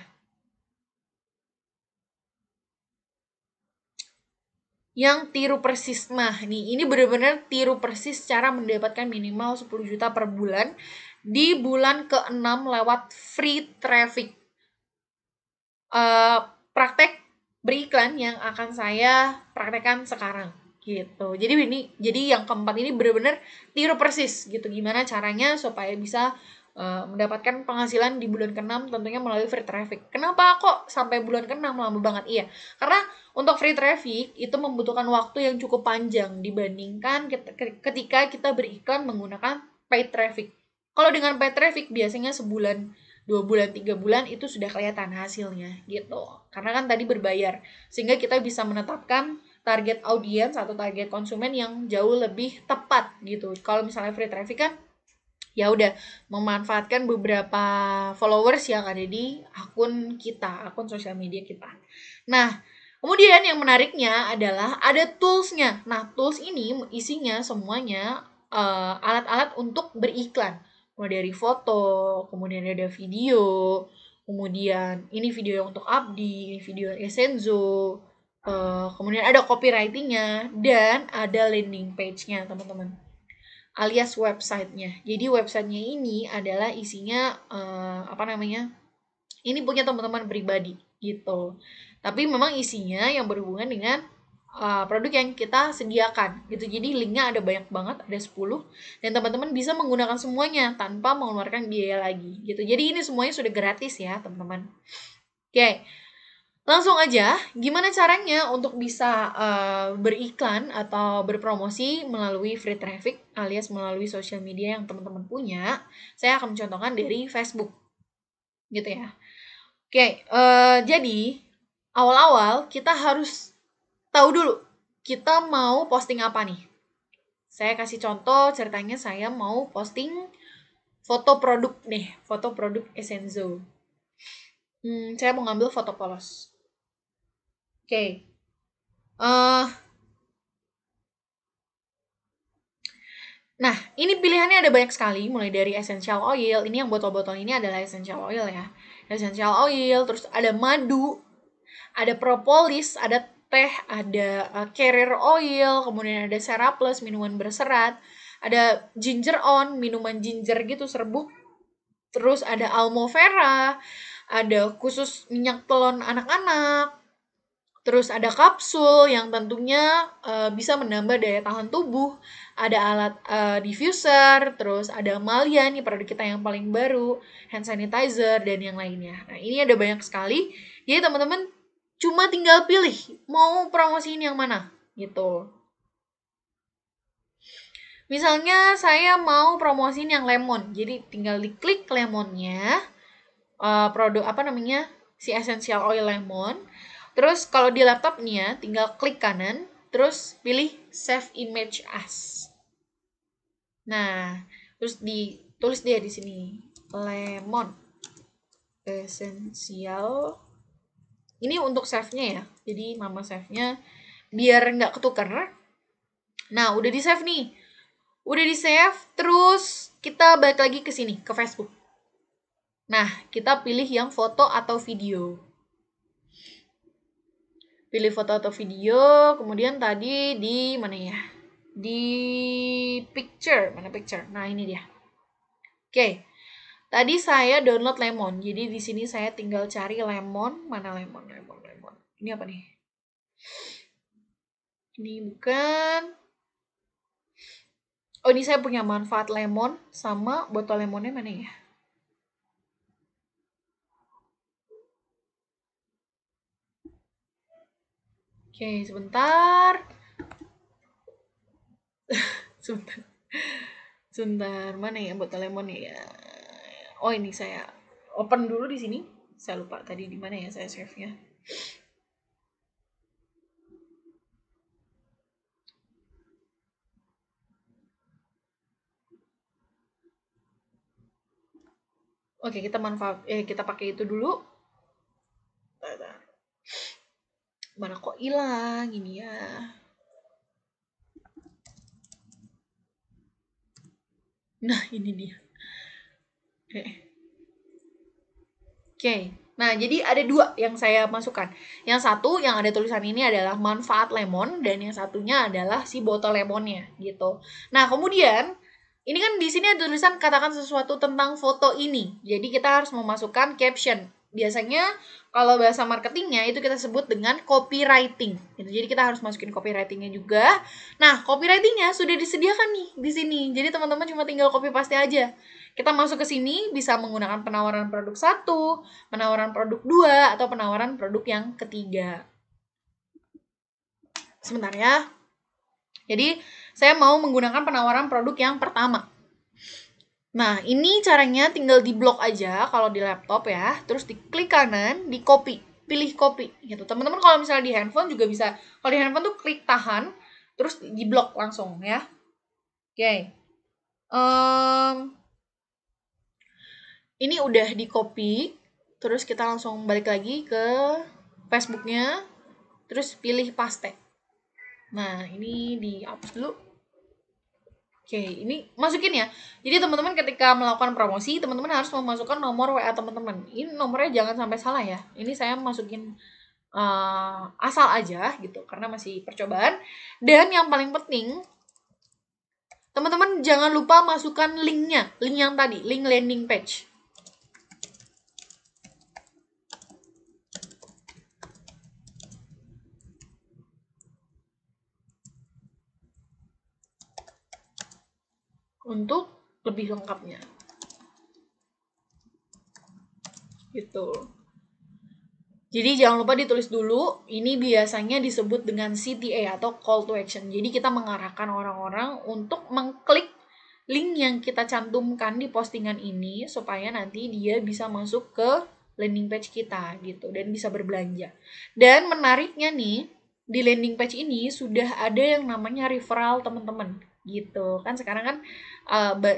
A: Yang tiru persis. Nah, ini benar-benar tiru persis cara mendapatkan minimal 10 juta per bulan di bulan ke-6 lewat free traffic. praktek beriklan yang akan saya praktekkan sekarang gitu. Jadi yang keempat ini benar-benar tiru persis gitu gimana caranya supaya bisa mendapatkan penghasilan di bulan ke-6 tentunya melalui free traffic. Kenapa kok sampai bulan ke-6 lama banget? Iya, karena untuk free traffic itu membutuhkan waktu yang cukup panjang dibandingkan ketika kita beriklan menggunakan paid traffic. Kalau dengan paid traffic biasanya sebulan, 2 bulan, 3 bulan itu sudah kelihatan hasilnya gitu. Karena kan tadi berbayar. Sehingga kita bisa menetapkan target audiens atau target konsumen yang jauh lebih tepat gitu. Kalau misalnya free traffic kan ya udah memanfaatkan beberapa followers yang ada di akun kita, akun sosial media kita. Nah, kemudian yang menariknya adalah ada toolsnya. Nah, tools ini isinya semuanya alat-alat untuk beriklan. Mulai dari foto, kemudian ada video, kemudian ini video untuk Abdi, ini video Essenzo, kemudian ada copywritingnya, dan ada landing page-nya, teman-teman, alias websitenya. Jadi websitenya ini adalah isinya ini punya teman-teman pribadi gitu. Tapi memang isinya yang berhubungan dengan produk yang kita sediakan gitu. Jadi linknya ada banyak banget, ada 10, dan teman-teman bisa menggunakan semuanya tanpa mengeluarkan biaya lagi gitu. Jadi ini semuanya sudah gratis ya, teman-teman. Oke. Langsung aja, gimana caranya untuk bisa beriklan atau berpromosi melalui free traffic alias melalui sosial media yang teman-teman punya? Saya akan mencontohkan dari Facebook, gitu ya. Oke, jadi awal-awal kita harus tahu dulu kita mau posting apa nih. Saya kasih contoh ceritanya, saya mau posting foto produk nih, foto produk Essenzo. Saya mau ngambil foto polos. Oke. Nah, ini pilihannya ada banyak sekali, mulai dari essential oil. Ini yang botol-botol ini adalah essential oil ya. Essential oil, terus ada madu, ada propolis, ada teh, ada carrier oil, kemudian ada Seraplus, minuman berserat, ada ginger on, minuman ginger gitu serbuk. Terus ada aloe vera, ada khusus minyak telon anak-anak. Terus ada kapsul yang tentunya bisa menambah daya tahan tubuh. Ada alat diffuser, terus ada Malia nih produk kita yang paling baru, hand sanitizer, dan yang lainnya. Nah, ini ada banyak sekali. Jadi teman-teman cuma tinggal pilih mau promosiin yang mana gitu. Misalnya saya mau promosiin yang lemon. Jadi tinggal diklik lemonnya, produk si essential oil lemon. Terus kalau di laptopnya tinggal klik kanan, terus pilih save image as. Nah, terus ditulis dia di sini lemon essential. Ini untuk save-nya ya. Jadi nama save-nya biar nggak ketukar. Nah, udah di save nih. Udah di save, terus kita balik lagi ke sini, ke Facebook. Nah, kita pilih yang foto atau video. Pilih foto atau video, kemudian tadi di mana ya? Di picture, mana picture? Nah, ini dia. Oke. Tadi saya download lemon. Jadi di sini saya tinggal cari lemon, mana lemon. Ini apa nih? Ini bukan. Oh, ini saya punya manfaat lemon sama botol lemonnya mana ya? Oke, sebentar. Sebentar, mana ya botol lemon ya? Oh, ini saya open dulu di sini. Saya lupa tadi di mana ya saya save-nya. Oke, kita pakai itu dulu. Mana kok hilang ini ya? Nah, ini dia. Oke. Nah, jadi ada 2 yang saya masukkan. Yang satu yang ada tulisan ini adalah manfaat lemon, dan yang satunya adalah si botol lemonnya gitu. Nah, kemudian ini kan di sini ada tulisan katakan sesuatu tentang foto ini. Jadi kita harus memasukkan caption. Biasanya Kalau bahasa marketingnya itu kita sebut dengan copywriting. Gitu. Jadi kita harus masukin copywritingnya juga. Nah, copywritingnya sudah disediakan nih di sini. Jadi teman-teman cuma tinggal copy paste aja. Kita masuk ke sini bisa menggunakan penawaran produk 1, penawaran produk 2, atau penawaran produk yang ketiga. Sebentar ya. Jadi saya mau menggunakan penawaran produk yang pertama. Nah, ini caranya tinggal di blok aja kalau di laptop ya. Terus diklik kanan, di copy, pilih copy gitu. Teman-teman kalau misalnya di handphone juga bisa. Kalau di handphone tuh klik tahan, terus di blok langsung ya. Oke. Ini udah di copy, terus kita langsung balik lagi ke Facebooknya, terus pilih paste. Nah, ini dihapus dulu. Oke, ini masukin ya. Jadi teman-teman ketika melakukan promosi, teman-teman harus memasukkan nomor WA teman-teman. Ini nomornya jangan sampai salah ya. Ini saya masukin asal aja gitu, karena masih percobaan. Dan yang paling penting, teman-teman jangan lupa masukkan linknya, link yang tadi, link landing page. Untuk lebih lengkapnya. Gitu. Jadi jangan lupa ditulis dulu, ini biasanya disebut dengan CTA atau call to action. Jadi kita mengarahkan orang-orang untuk mengklik link yang kita cantumkan di postingan ini supaya nanti dia bisa masuk ke landing page kita gitu dan bisa berbelanja. Dan menariknya nih, di landing page ini sudah ada yang namanya referral teman-teman gitu. Kan sekarang kan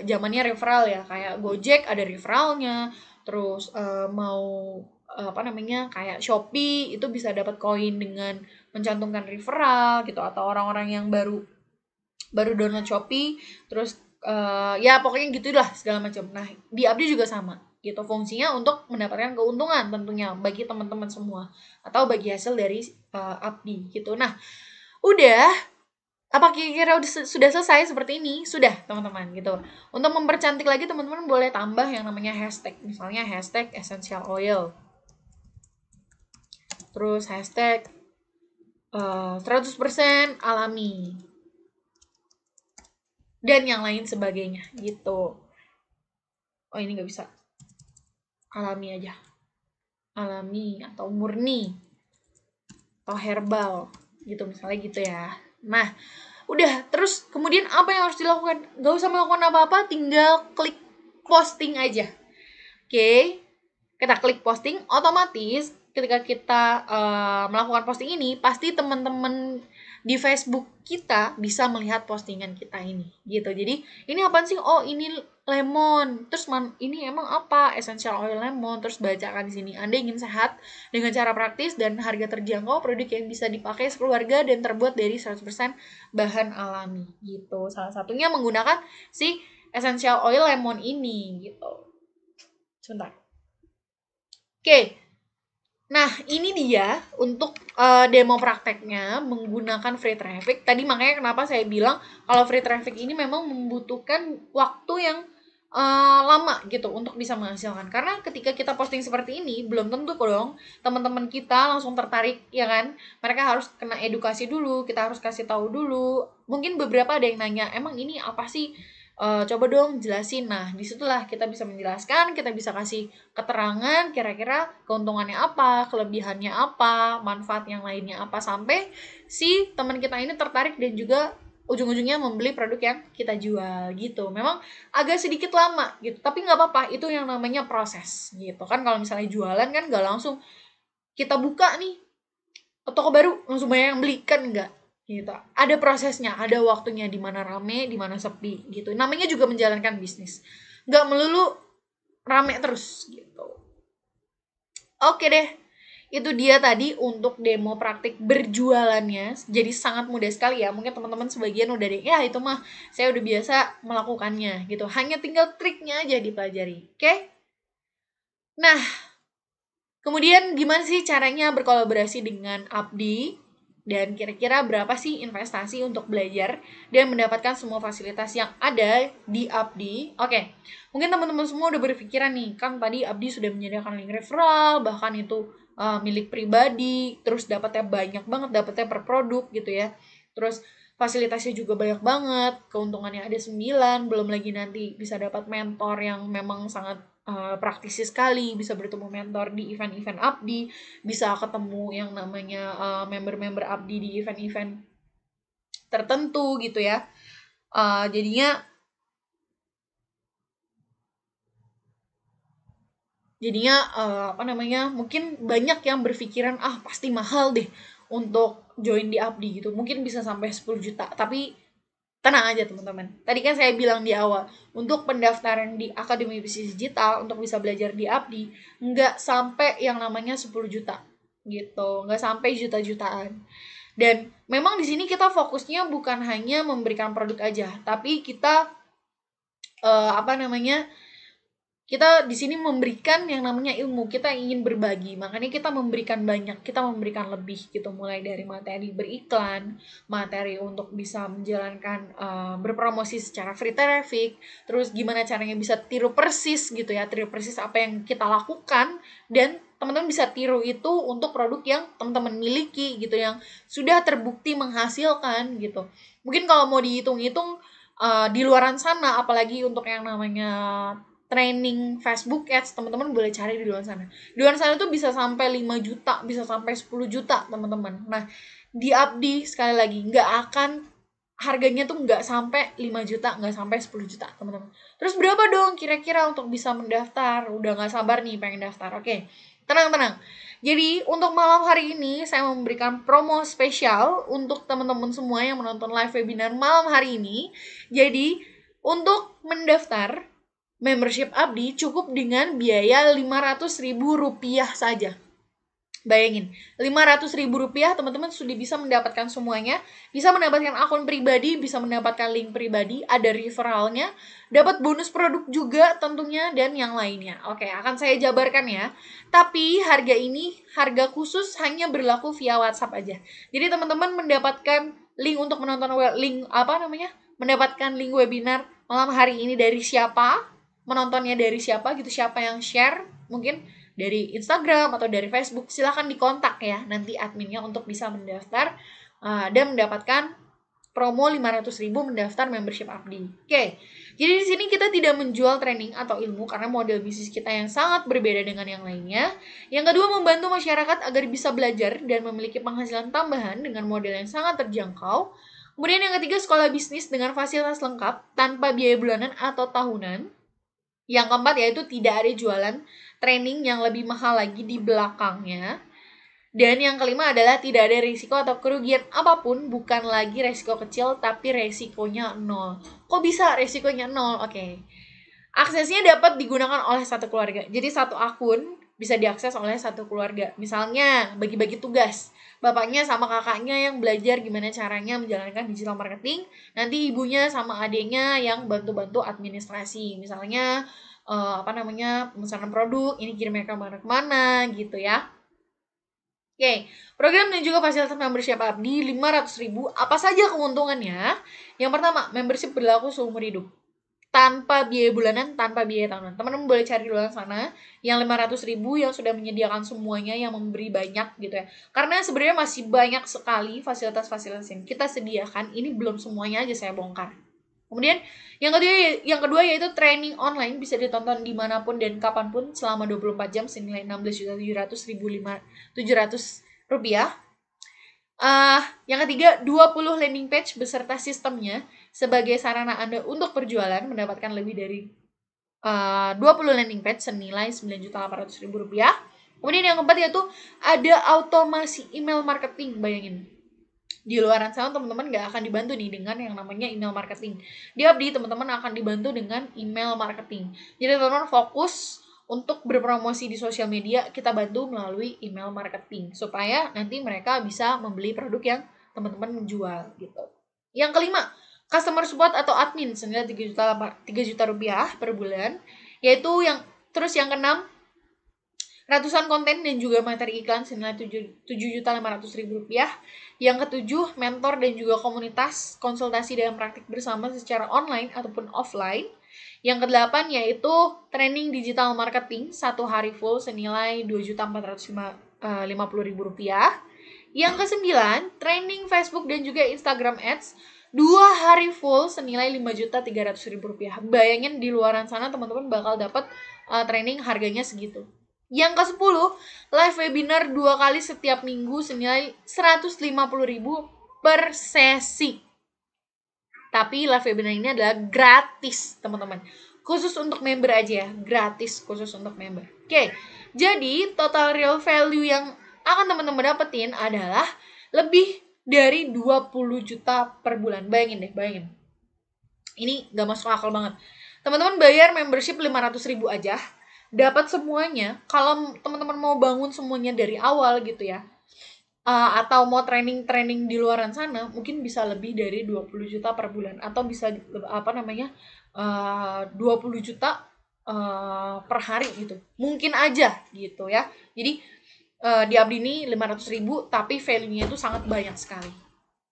A: zamannya referral ya, kayak Gojek ada referralnya, terus mau kayak Shopee itu bisa dapat koin dengan mencantumkan referral gitu, atau orang-orang yang baru download Shopee terus ya pokoknya gitulah segala macam. Nah, di Abdi juga sama gitu, fungsinya untuk mendapatkan keuntungan tentunya bagi teman-teman semua atau bagi hasil dari Abdi gitu. Nah, udah apa kira-kira sudah selesai seperti ini? Sudah, teman-teman gitu. Untuk mempercantik lagi, teman-teman boleh tambah yang namanya hashtag. Misalnya hashtag essential oil. Terus hashtag 100% alami. Dan yang lain sebagainya gitu. Oh, ini nggak bisa. Alami aja. Alami atau murni. Atau herbal. Gitu, misalnya gitu ya. Nah, udah, terus kemudian apa yang harus dilakukan? Gak usah melakukan apa-apa, tinggal klik posting aja. Oke, kita klik posting, otomatis ketika kita melakukan posting ini, pasti teman-teman di Facebook kita bisa melihat postingan kita ini, gitu. Jadi, ini apaan sih? Oh, ini lemon. Terus ini emang apa? Essential oil lemon. Terus bacakan di sini. Anda ingin sehat dengan cara praktis dan harga terjangkau, produk yang bisa dipakai sekeluarga dan terbuat dari 100% bahan alami, gitu. Salah satunya menggunakan si essential oil lemon ini, gitu. Sebentar. Oke. Nah, ini dia untuk demo prakteknya menggunakan free traffic. Tadi makanya kenapa saya bilang kalau free traffic ini memang membutuhkan waktu yang lama gitu untuk bisa menghasilkan. Karena ketika kita posting seperti ini, belum tentu kok dong teman-teman kita langsung tertarik, ya kan? Mereka harus kena edukasi dulu, kita harus kasih tahu dulu. Mungkin beberapa ada yang nanya, emang ini apa sih? Coba dong jelasin. Nah, disitulah kita bisa menjelaskan, kita bisa kasih keterangan kira-kira keuntungannya apa, kelebihannya apa, manfaat yang lainnya apa, sampai si teman kita ini tertarik dan juga ujung-ujungnya membeli produk yang kita jual gitu. Memang agak sedikit lama gitu, tapi nggak apa-apa, itu yang namanya proses gitu kan. Kalau misalnya jualan kan nggak langsung kita buka nih toko baru langsung banyak yang beli, kan nggak gitu. Ada prosesnya, ada waktunya, di mana rame, di mana sepi gitu. Namanya juga menjalankan bisnis, nggak melulu rame terus gitu. Oke deh, itu dia tadi untuk demo praktik berjualannya. Jadi sangat mudah sekali ya. Mungkin teman-teman sebagian udah deh, ya itu mah saya udah biasa melakukannya gitu. Hanya tinggal triknya aja dipelajari. Oke? Nah, kemudian gimana sih caranya berkolaborasi dengan Abdi? Dan kira-kira berapa sih investasi untuk belajar dan mendapatkan semua fasilitas yang ada di Abdi? Oke, mungkin teman-teman semua udah berpikiran nih, kan tadi Abdi sudah menyediakan link referral, bahkan itu milik pribadi, terus dapatnya banyak banget, dapatnya per produk gitu ya. Terus fasilitasnya juga banyak banget, keuntungannya ada 9, belum lagi nanti bisa dapat mentor yang memang sangat praktisi sekali, bisa bertemu mentor di event-event Abdi, bisa ketemu yang namanya member-member Abdi di event-event tertentu gitu ya. Jadinya apa namanya, mungkin banyak yang berpikiran pasti mahal deh untuk join di Abdi gitu, mungkin bisa sampai 10 juta, tapi tenang aja teman-teman, tadi kan saya bilang di awal, untuk pendaftaran di Akademi Bisnis Digital untuk bisa belajar di Abdi nggak sampai yang namanya 10 juta gitu, nggak sampai juta-jutaan. Dan memang di sini kita fokusnya bukan hanya memberikan produk aja, tapi kita apa namanya, kita di sini memberikan yang namanya ilmu, kita ingin berbagi, makanya kita memberikan banyak, kita memberikan lebih gitu, mulai dari materi beriklan, materi untuk bisa menjalankan berpromosi secara free traffic, terus gimana caranya bisa tiru persis gitu ya, tiru persis apa yang kita lakukan, dan teman-teman bisa tiru itu untuk produk yang teman-teman miliki gitu, yang sudah terbukti menghasilkan gitu. Mungkin kalau mau dihitung-hitung di luaran sana, apalagi untuk yang namanya training Facebook Ads, teman-teman boleh cari di luar sana. Di luar sana tuh bisa sampai 5 juta, bisa sampai 10 juta, teman-teman. Nah, di Abdi sekali lagi nggak akan, harganya tuh nggak sampai 5 juta, nggak sampai 10 juta, teman-teman. Terus berapa dong kira-kira untuk bisa mendaftar? Udah nggak sabar nih pengen daftar. Oke, tenang-tenang. Jadi, untuk malam hari ini saya memberikan promo spesial untuk teman-teman semua yang menonton live webinar malam hari ini. Jadi, untuk mendaftar membership Abdi cukup dengan biaya Rp500.000 saja. Bayangin, Rp500.000 teman-teman sudah bisa mendapatkan semuanya, bisa mendapatkan akun pribadi, bisa mendapatkan link pribadi, ada referralnya, dapat bonus produk juga tentunya, dan yang lainnya. Oke, akan saya jabarkan ya. Tapi harga ini, harga khusus hanya berlaku via WhatsApp aja. Jadi teman-teman mendapatkan link untuk menonton mendapatkan link webinar malam hari ini dari siapa, menontonnya dari siapa gitu, siapa yang share, mungkin dari Instagram atau dari Facebook, silahkan dikontak ya nanti adminnya untuk bisa mendaftar dan mendapatkan promo 500.000 mendaftar membership Abdi. Oke, jadi di sini kita tidak menjual training atau ilmu karena model bisnis kita yang sangat berbeda dengan yang lainnya. Yang kedua, membantu masyarakat agar bisa belajar dan memiliki penghasilan tambahan dengan model yang sangat terjangkau. Kemudian yang ketiga, sekolah bisnis dengan fasilitas lengkap tanpa biaya bulanan atau tahunan. Yang keempat yaitu tidak ada jualan training yang lebih mahal lagi di belakangnya. Dan yang kelima adalah tidak ada risiko atau kerugian apapun, bukan lagi risiko kecil tapi resikonya 0. Kok bisa resikonya 0? Oke. Aksesnya dapat digunakan oleh satu keluarga. Jadi satu akun bisa diakses oleh satu keluarga. Misalnya bagi-bagi tugas. Bapaknya sama kakaknya yang belajar gimana caranya menjalankan digital marketing. Nanti ibunya sama adiknya yang bantu-bantu administrasi. Misalnya pemesanan produk, ini kirimnya kemana-kemana gitu ya. Oke, program dan juga fasilitas membership Abdi 500.000. Apa saja keuntungannya? Yang pertama, membership berlaku seumur hidup. Tanpa biaya bulanan, tanpa biaya tahunan. Teman-teman boleh cari di luar sana yang 500.000 yang sudah menyediakan semuanya, yang memberi banyak gitu ya. Karena sebenarnya masih banyak sekali fasilitas-fasilitas yang kita sediakan. Ini belum semuanya aja saya bongkar. Kemudian yang kedua yaitu training online, bisa ditonton dimanapun dan kapanpun selama 24 jam senilai 16.700.700 rupiah. Yang ketiga, 20 landing page beserta sistemnya sebagai sarana Anda untuk berjualan, mendapatkan lebih dari 20 landing page senilai Rp9.800.000. Kemudian yang keempat yaitu ada automasi email marketing. Bayangin, di luaran sana teman-teman nggak akan dibantu nih dengan yang namanya email marketing. Di Abdi teman-teman akan dibantu dengan email marketing. Jadi teman-teman fokus untuk berpromosi di sosial media, kita bantu melalui email marketing supaya nanti mereka bisa membeli produk yang teman-teman menjual gitu. Yang kelima, customer support atau admin senilai 3 juta rupiah per bulan. Yang keenam, ratusan konten dan juga materi iklan senilai 7.500.000 rupiah. Yang ketujuh, mentor dan juga komunitas konsultasi dan praktik bersama secara online ataupun offline. Yang kedelapan yaitu training digital marketing 1 hari full senilai 2.450.000 Rp50.000. Yang ke-9, training Facebook dan juga Instagram Ads 2 hari full senilai Rp5.300.000. Bayangin di luaran sana teman-teman bakal dapat training harganya segitu. Yang ke-10, live webinar 2 kali setiap minggu senilai Rp150.000 per sesi. Tapi live webinar ini adalah gratis, teman-teman. Khusus untuk member aja ya, gratis khusus untuk member. Oke, jadi total real value yang akan teman-teman dapetin adalah lebih dari 20 juta per bulan. Bayangin deh, bayangin. Ini gak masuk akal banget. Teman-teman bayar membership 500.000 aja, dapat semuanya. Kalau teman-teman mau bangun semuanya dari awal gitu ya, atau mau training di luaran sana, mungkin bisa lebih dari 20 juta per bulan, atau bisa 20 juta per hari gitu, mungkin aja gitu ya. Jadi di Abdi ini 500.000 tapi value-nya itu sangat banyak sekali.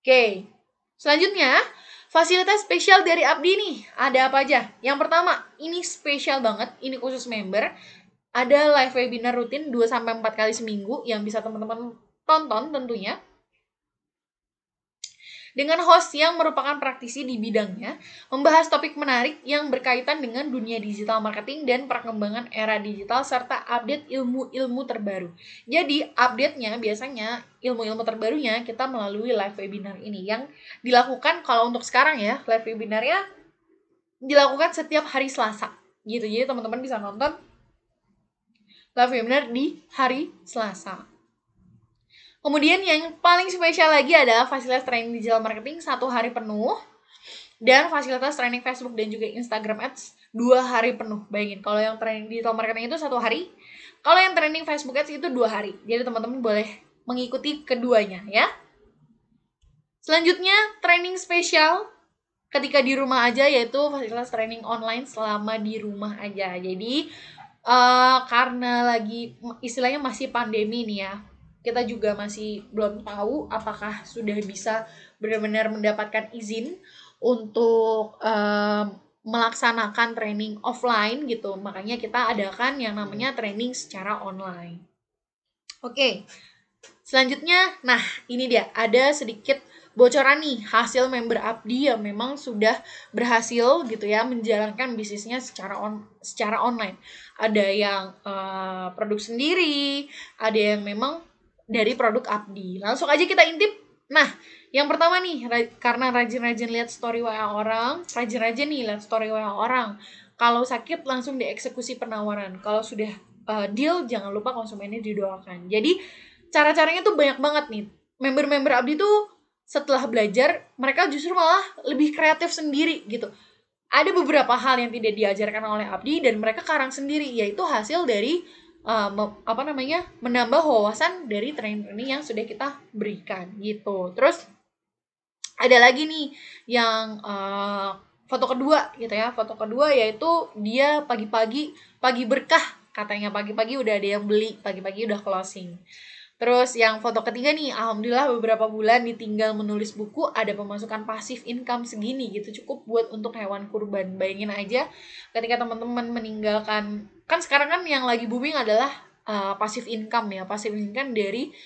A: Oke, selanjutnya fasilitas spesial dari Abdi nih ada apa aja? Yang pertama, ini spesial banget, ini khusus member. Ada live webinar rutin 2-4 kali seminggu yang bisa teman-teman tonton tentunya, dengan host yang merupakan praktisi di bidangnya, membahas topik menarik yang berkaitan dengan dunia digital marketing dan perkembangan era digital serta update ilmu-ilmu terbaru. Jadi update-nya biasanya ilmu-ilmu terbarunya kita melalui live webinar ini yang dilakukan, kalau untuk sekarang ya, live webinarnya dilakukan setiap hari Selasa gitu. Jadi teman-teman bisa nonton live webinar di hari Selasa. Kemudian yang paling spesial lagi adalah fasilitas training digital marketing 1 hari penuh, dan fasilitas training Facebook dan juga Instagram Ads 2 hari penuh. Bayangin, kalau yang training digital marketing itu 1 hari, kalau yang training Facebook Ads itu 2 hari. Jadi teman-teman boleh mengikuti keduanya ya. Selanjutnya training spesial ketika di rumah aja, yaitu fasilitas training online selama di rumah aja. Jadi karena lagi istilahnya masih pandemi nih ya, kita juga masih belum tahu apakah sudah bisa benar-benar mendapatkan izin untuk melaksanakan training offline gitu. Makanya kita adakan yang namanya training secara online. Oke, selanjutnya, nah ini dia, ada sedikit bocoran nih hasil member Abdi yang memang sudah berhasil gitu ya menjalankan bisnisnya secara online. Ada yang produk sendiri, ada yang memang dari produk Abdi. Langsung aja kita intip. Nah, yang pertama nih, karena rajin-rajin lihat story WA orang, rajin-rajin nih lihat story WA orang. Kalau sakit langsung dieksekusi penawaran. Kalau sudah deal, jangan lupa konsumennya didoakan. Jadi cara-caranya tuh banyak banget nih. Member-member Abdi tuh setelah belajar, mereka justru malah lebih kreatif sendiri gitu. Ada beberapa hal yang tidak diajarkan oleh Abdi dan mereka karang sendiri, yaitu hasil dari menambah wawasan dari training yang sudah kita berikan gitu. Terus ada lagi nih yang foto kedua gitu ya. Foto kedua yaitu dia pagi berkah, katanya pagi-pagi udah ada yang beli, pagi-pagi udah closing. Terus yang foto ketiga nih, alhamdulillah beberapa bulan ditinggal menulis buku, ada pemasukan pasif income segini gitu, cukup buat untuk hewan kurban. Bayangin aja ketika teman-teman meninggalkan, kan sekarang kan yang lagi booming adalah pasif income ya, pasif income dari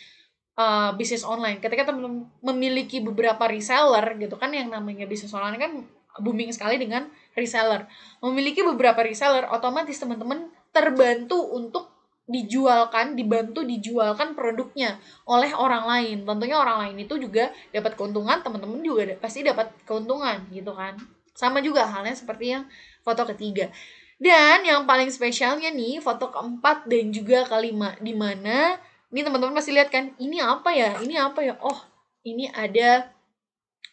A: bisnis online. Ketika teman-teman memiliki beberapa reseller gitu kan, yang namanya bisnis online kan booming sekali dengan reseller. Memiliki beberapa reseller, otomatis teman-teman terbantu untuk dibantu dijualkan produknya oleh orang lain. Tentunya orang lain itu juga dapat keuntungan, teman-teman juga pasti dapat keuntungan gitu kan. Sama juga halnya seperti yang foto ketiga. Dan yang paling spesialnya nih, foto keempat dan juga kelima, di mana ini teman-teman pasti lihat kan, ini apa ya? Ini apa ya? Oh, ini ada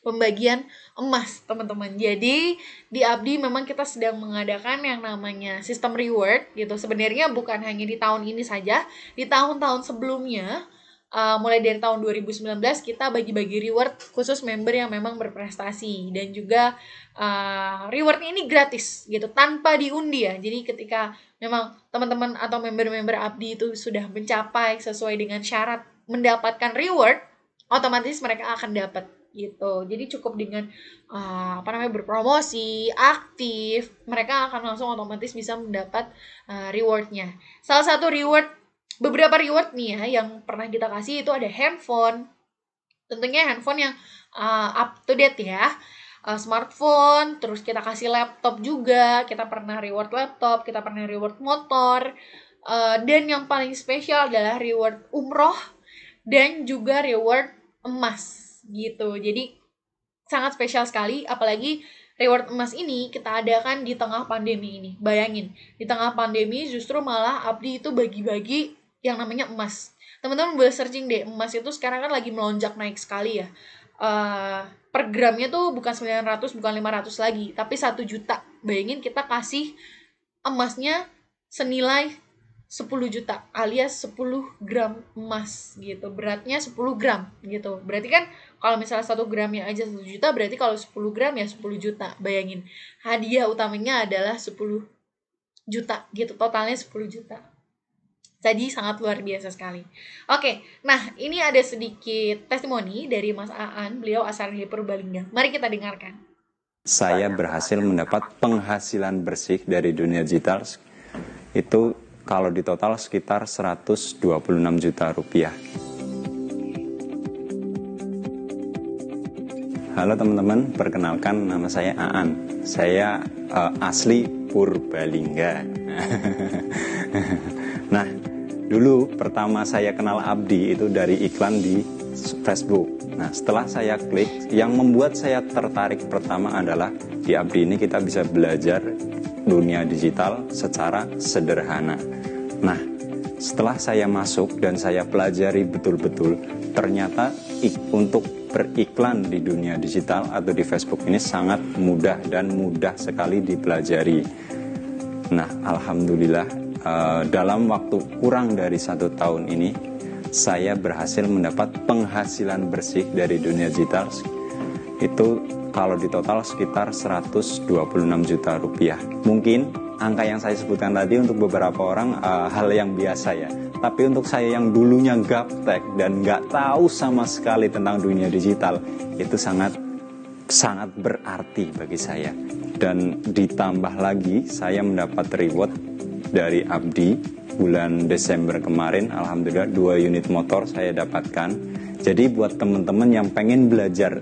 A: pembagian emas, teman-teman. Jadi di Abdi memang kita sedang mengadakan yang namanya sistem reward gitu. Sebenarnya bukan hanya di tahun ini saja, di tahun-tahun sebelumnya, mulai dari tahun 2019 kita bagi-bagi reward khusus member yang memang berprestasi, dan juga rewardnya ini gratis gitu, tanpa diundi ya. Jadi ketika memang teman-teman atau member-member Abdi itu sudah mencapai sesuai dengan syarat mendapatkan reward, otomatis mereka akan dapat gitu. Jadi cukup dengan berpromosi, aktif, mereka akan langsung otomatis bisa mendapat rewardnya. Salah satu reward Beberapa reward nih ya yang pernah kita kasih itu ada handphone. Tentunya handphone yang up to date ya. Smartphone, terus kita kasih laptop juga, kita pernah reward laptop, kita pernah reward motor, dan yang paling spesial adalah reward umroh dan juga reward emas gitu. Jadi sangat spesial sekali, apalagi reward emas ini kita adakan di tengah pandemi ini. Bayangin, di tengah pandemi justru malah Abdi itu bagi-bagi yang namanya emas. Teman-teman boleh searching deh, emas itu sekarang kan lagi melonjak naik sekali ya. Per gramnya tuh bukan 900, bukan 500 lagi, tapi 1 juta. Bayangin kita kasih emasnya senilai 10 juta alias 10 gram emas gitu. Beratnya 10 gram gitu. Berarti kan kalau misalnya 1 gramnya aja 1 juta, berarti kalau 10 gram ya 10 juta. Bayangin, hadiah utamanya adalah 10 juta gitu. Totalnya 10 juta. Jadi sangat luar biasa sekali. Oke, nah ini ada sedikit testimoni dari Mas Aan. Beliau asal dari Purbalingga. Mari kita dengarkan.
B: Saya berhasil mendapat penghasilan bersih dari dunia digital. Itu kalau di total sekitar 126 juta rupiah. Halo teman-teman, perkenalkan nama saya Aan. Saya asli Purbalingga. Nah, dulu pertama saya kenal Abdi itu dari iklan di Facebook. Nah, setelah saya klik, yang membuat saya tertarik pertama adalah di Abdi ini kita bisa belajar dunia digital secara sederhana. Nah, setelah saya masuk dan saya pelajari betul-betul, ternyata untuk beriklan di dunia digital atau di Facebook ini sangat mudah dan mudah sekali dipelajari. Nah, alhamdulillah dalam waktu kurang dari 1 tahun ini saya berhasil mendapat penghasilan bersih dari dunia digital. Itu kalau di total sekitar 126 juta rupiah. Mungkin angka yang saya sebutkan tadi untuk beberapa orang hal yang biasa ya. Tapi untuk saya yang dulunya gaptek dan nggak tahu sama sekali tentang dunia digital, itu sangat berarti bagi saya. Dan ditambah lagi saya mendapat reward dari Abdi bulan Desember kemarin, alhamdulillah 2 unit motor saya dapatkan. Jadi buat teman-teman yang pengen belajar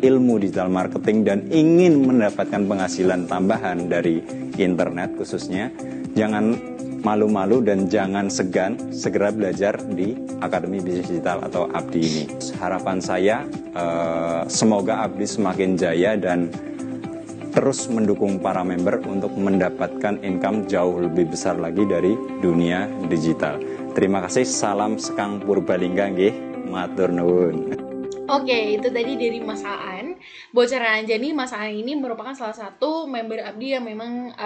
B: ilmu digital marketing dan ingin mendapatkan penghasilan tambahan dari internet khususnya, jangan malu-malu dan jangan segan, segera belajar di Akademi Bisnis Digital atau Abdi ini. Harapan saya semoga Abdi semakin jaya dan terus mendukung para member untuk mendapatkan income jauh lebih besar lagi dari dunia digital. Terima kasih, salam sekang Purbalingga nggih, matur nuwun.
A: Oke, itu tadi dari Mas Aan. Bocoran aja nih, Mas Aan ini merupakan salah satu member Abdi yang memang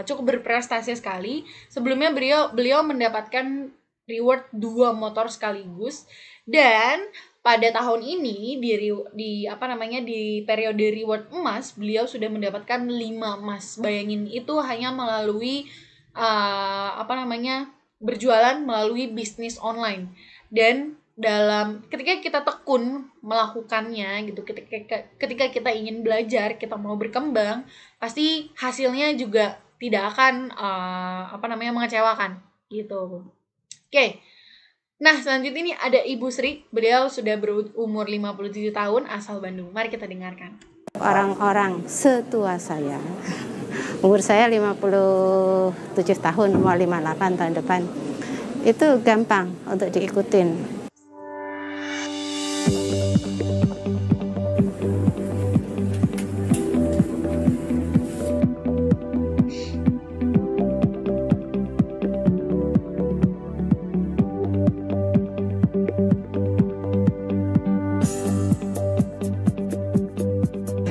A: cukup berprestasi sekali. Sebelumnya beliau mendapatkan reward 2 motor sekaligus, dan pada tahun ini di periode reward emas beliau sudah mendapatkan 5 emas. Bayangin, itu hanya melalui berjualan melalui bisnis online. Dan ketika kita tekun melakukannya gitu, ketika kita ingin belajar, kita mau berkembang, pasti hasilnya juga tidak akan mengecewakan gitu. Oke. Nah, selanjutnya ini ada Ibu Sri. Beliau sudah berumur 57 tahun, asal Bandung. Mari kita dengarkan.
C: Orang-orang setua saya, umur saya 57 tahun, mau 58 tahun depan, itu gampang untuk diikutin.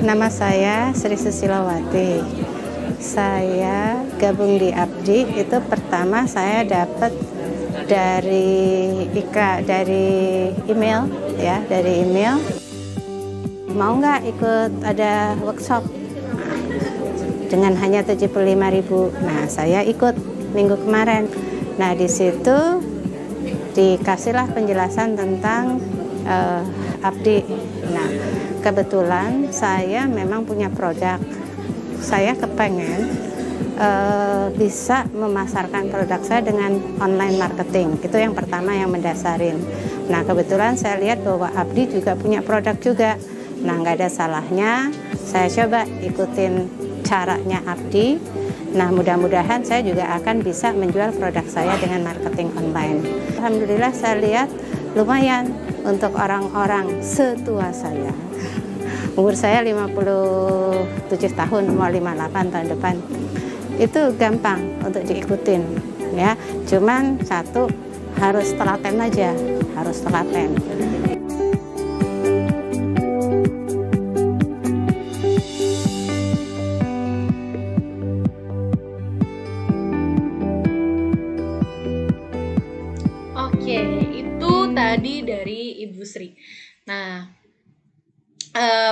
C: Nama saya Sri Susilawati. Saya gabung di Abdi itu pertama saya dapat dari email ya, dari email. Mau nggak ikut ada workshop dengan hanya 75.000. Nah, saya ikut minggu kemarin. Nah, di situ dikasihlah penjelasan tentang Abdi. Nah, kebetulan saya memang punya produk. Saya kepengen bisa memasarkan produk saya dengan online marketing. Itu yang pertama yang mendasarin. Nah, kebetulan saya lihat bahwa Abdi juga punya produk juga. Nah, nggak ada salahnya saya coba ikutin caranya Abdi. Nah, mudah-mudahan saya juga akan bisa menjual produk saya dengan marketing online. Alhamdulillah saya lihat lumayan untuk orang-orang setua saya. Umur saya 57 tahun, mau 58 tahun depan. Itu gampang untuk diikutin ya. Cuman satu, harus telaten aja, harus telaten.
A: Oke, itu tadi dari Ibu Sri. Nah,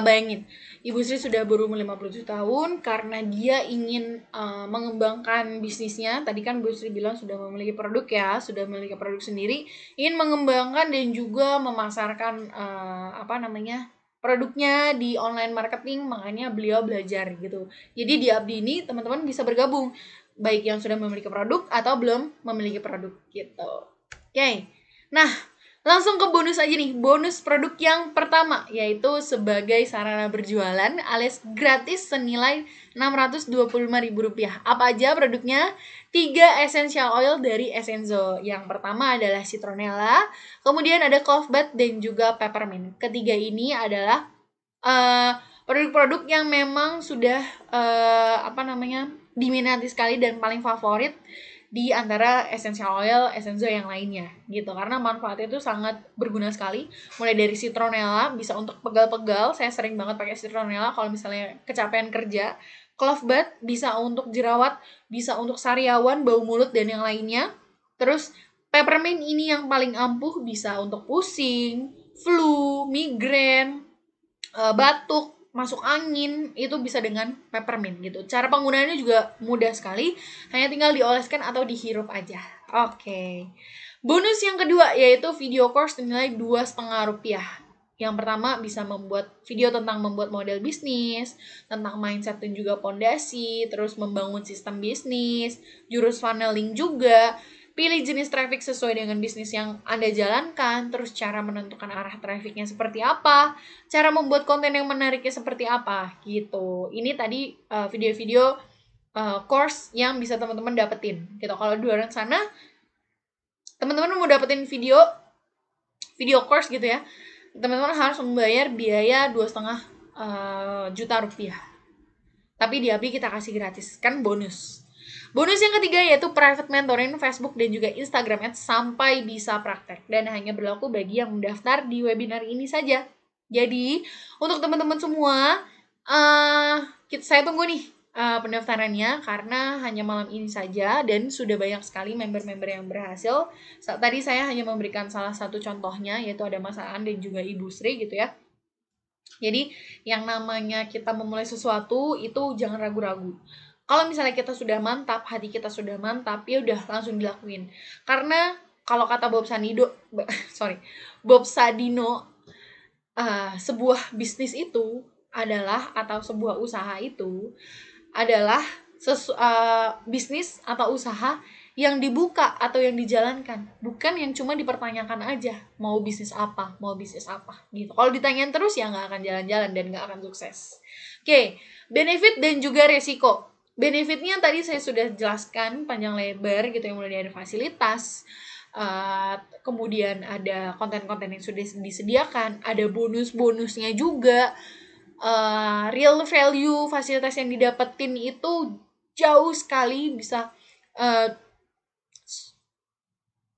A: bayangin, Ibu Sri sudah berumur 57 tahun karena dia ingin mengembangkan bisnisnya. Tadi kan Bu Sri bilang sudah memiliki produk ya, sudah memiliki produk sendiri, ingin mengembangkan dan juga memasarkan produknya di online marketing, makanya beliau belajar gitu. Jadi di Abdi ini teman-teman bisa bergabung, baik yang sudah memiliki produk atau belum memiliki produk gitu. Oke. Nah, langsung ke bonus aja nih. Bonus produk yang pertama yaitu sebagai sarana berjualan alias gratis senilai Rp625.000. Apa aja produknya? 3 essential oil dari Essenzo. Yang pertama adalah citronella, kemudian ada clove bud dan juga peppermint. Ketiga ini adalah produk-produk yang memang sudah diminati sekali dan paling favorit di antara essential oil Essenzo yang lainnya gitu, karena manfaatnya itu sangat berguna sekali. Mulai dari citronella bisa untuk pegal-pegal, saya sering banget pakai citronella kalau misalnya kecapean kerja. Clove bud bisa untuk jerawat, bisa untuk sariawan, bau mulut dan yang lainnya. Terus peppermint ini yang paling ampuh, bisa untuk pusing, flu, migrain, batuk, masuk angin, itu bisa dengan peppermint gitu. Cara penggunaannya juga mudah sekali, hanya tinggal dioleskan atau dihirup aja. Oke. Bonus yang kedua yaitu video course senilai Rp2,5. Yang pertama bisa membuat video tentang membuat model bisnis, tentang mindset dan juga pondasi, terus membangun sistem bisnis, jurus funneling juga. Pilih jenis traffic sesuai dengan bisnis yang Anda jalankan, terus cara menentukan arah trafficnya seperti apa, cara membuat konten yang menariknya seperti apa, gitu. Ini tadi video-video course yang bisa teman-teman dapetin, gitu. Kalau di luar sana, teman-teman mau dapetin video course gitu ya, teman-teman harus membayar biaya Rp2,5 juta. Tapi di Abdi kita kasih gratis, kan bonus. Bonus yang ketiga yaitu private mentoring Facebook dan juga Instagram Ads sampai bisa praktek, dan hanya berlaku bagi yang mendaftar di webinar ini saja. Jadi untuk teman-teman semua, saya tunggu nih pendaftarannya karena hanya malam ini saja dan sudah banyak sekali member-member yang berhasil. Tadi saya hanya memberikan salah satu contohnya, yaitu ada Mas Aan dan juga Ibu Sri gitu ya. Jadi yang namanya kita memulai sesuatu itu jangan ragu-ragu. Kalau misalnya kita sudah mantap, hati kita sudah mantap, ya udah langsung dilakuin. Karena kalau kata Bob Sadino, sebuah bisnis itu adalah, atau sebuah usaha itu adalah bisnis atau usaha yang dibuka atau yang dijalankan, bukan yang cuma dipertanyakan aja mau bisnis apa gitu. Kalau ditanyain terus ya nggak akan jalan-jalan dan nggak akan sukses. Oke, benefit dan juga resiko. Benefitnya tadi saya sudah jelaskan panjang lebar gitu, yang mulai dari fasilitas, kemudian ada konten-konten yang sudah disediakan, ada bonus-bonusnya juga, real value fasilitas yang didapetin itu jauh sekali, bisa 5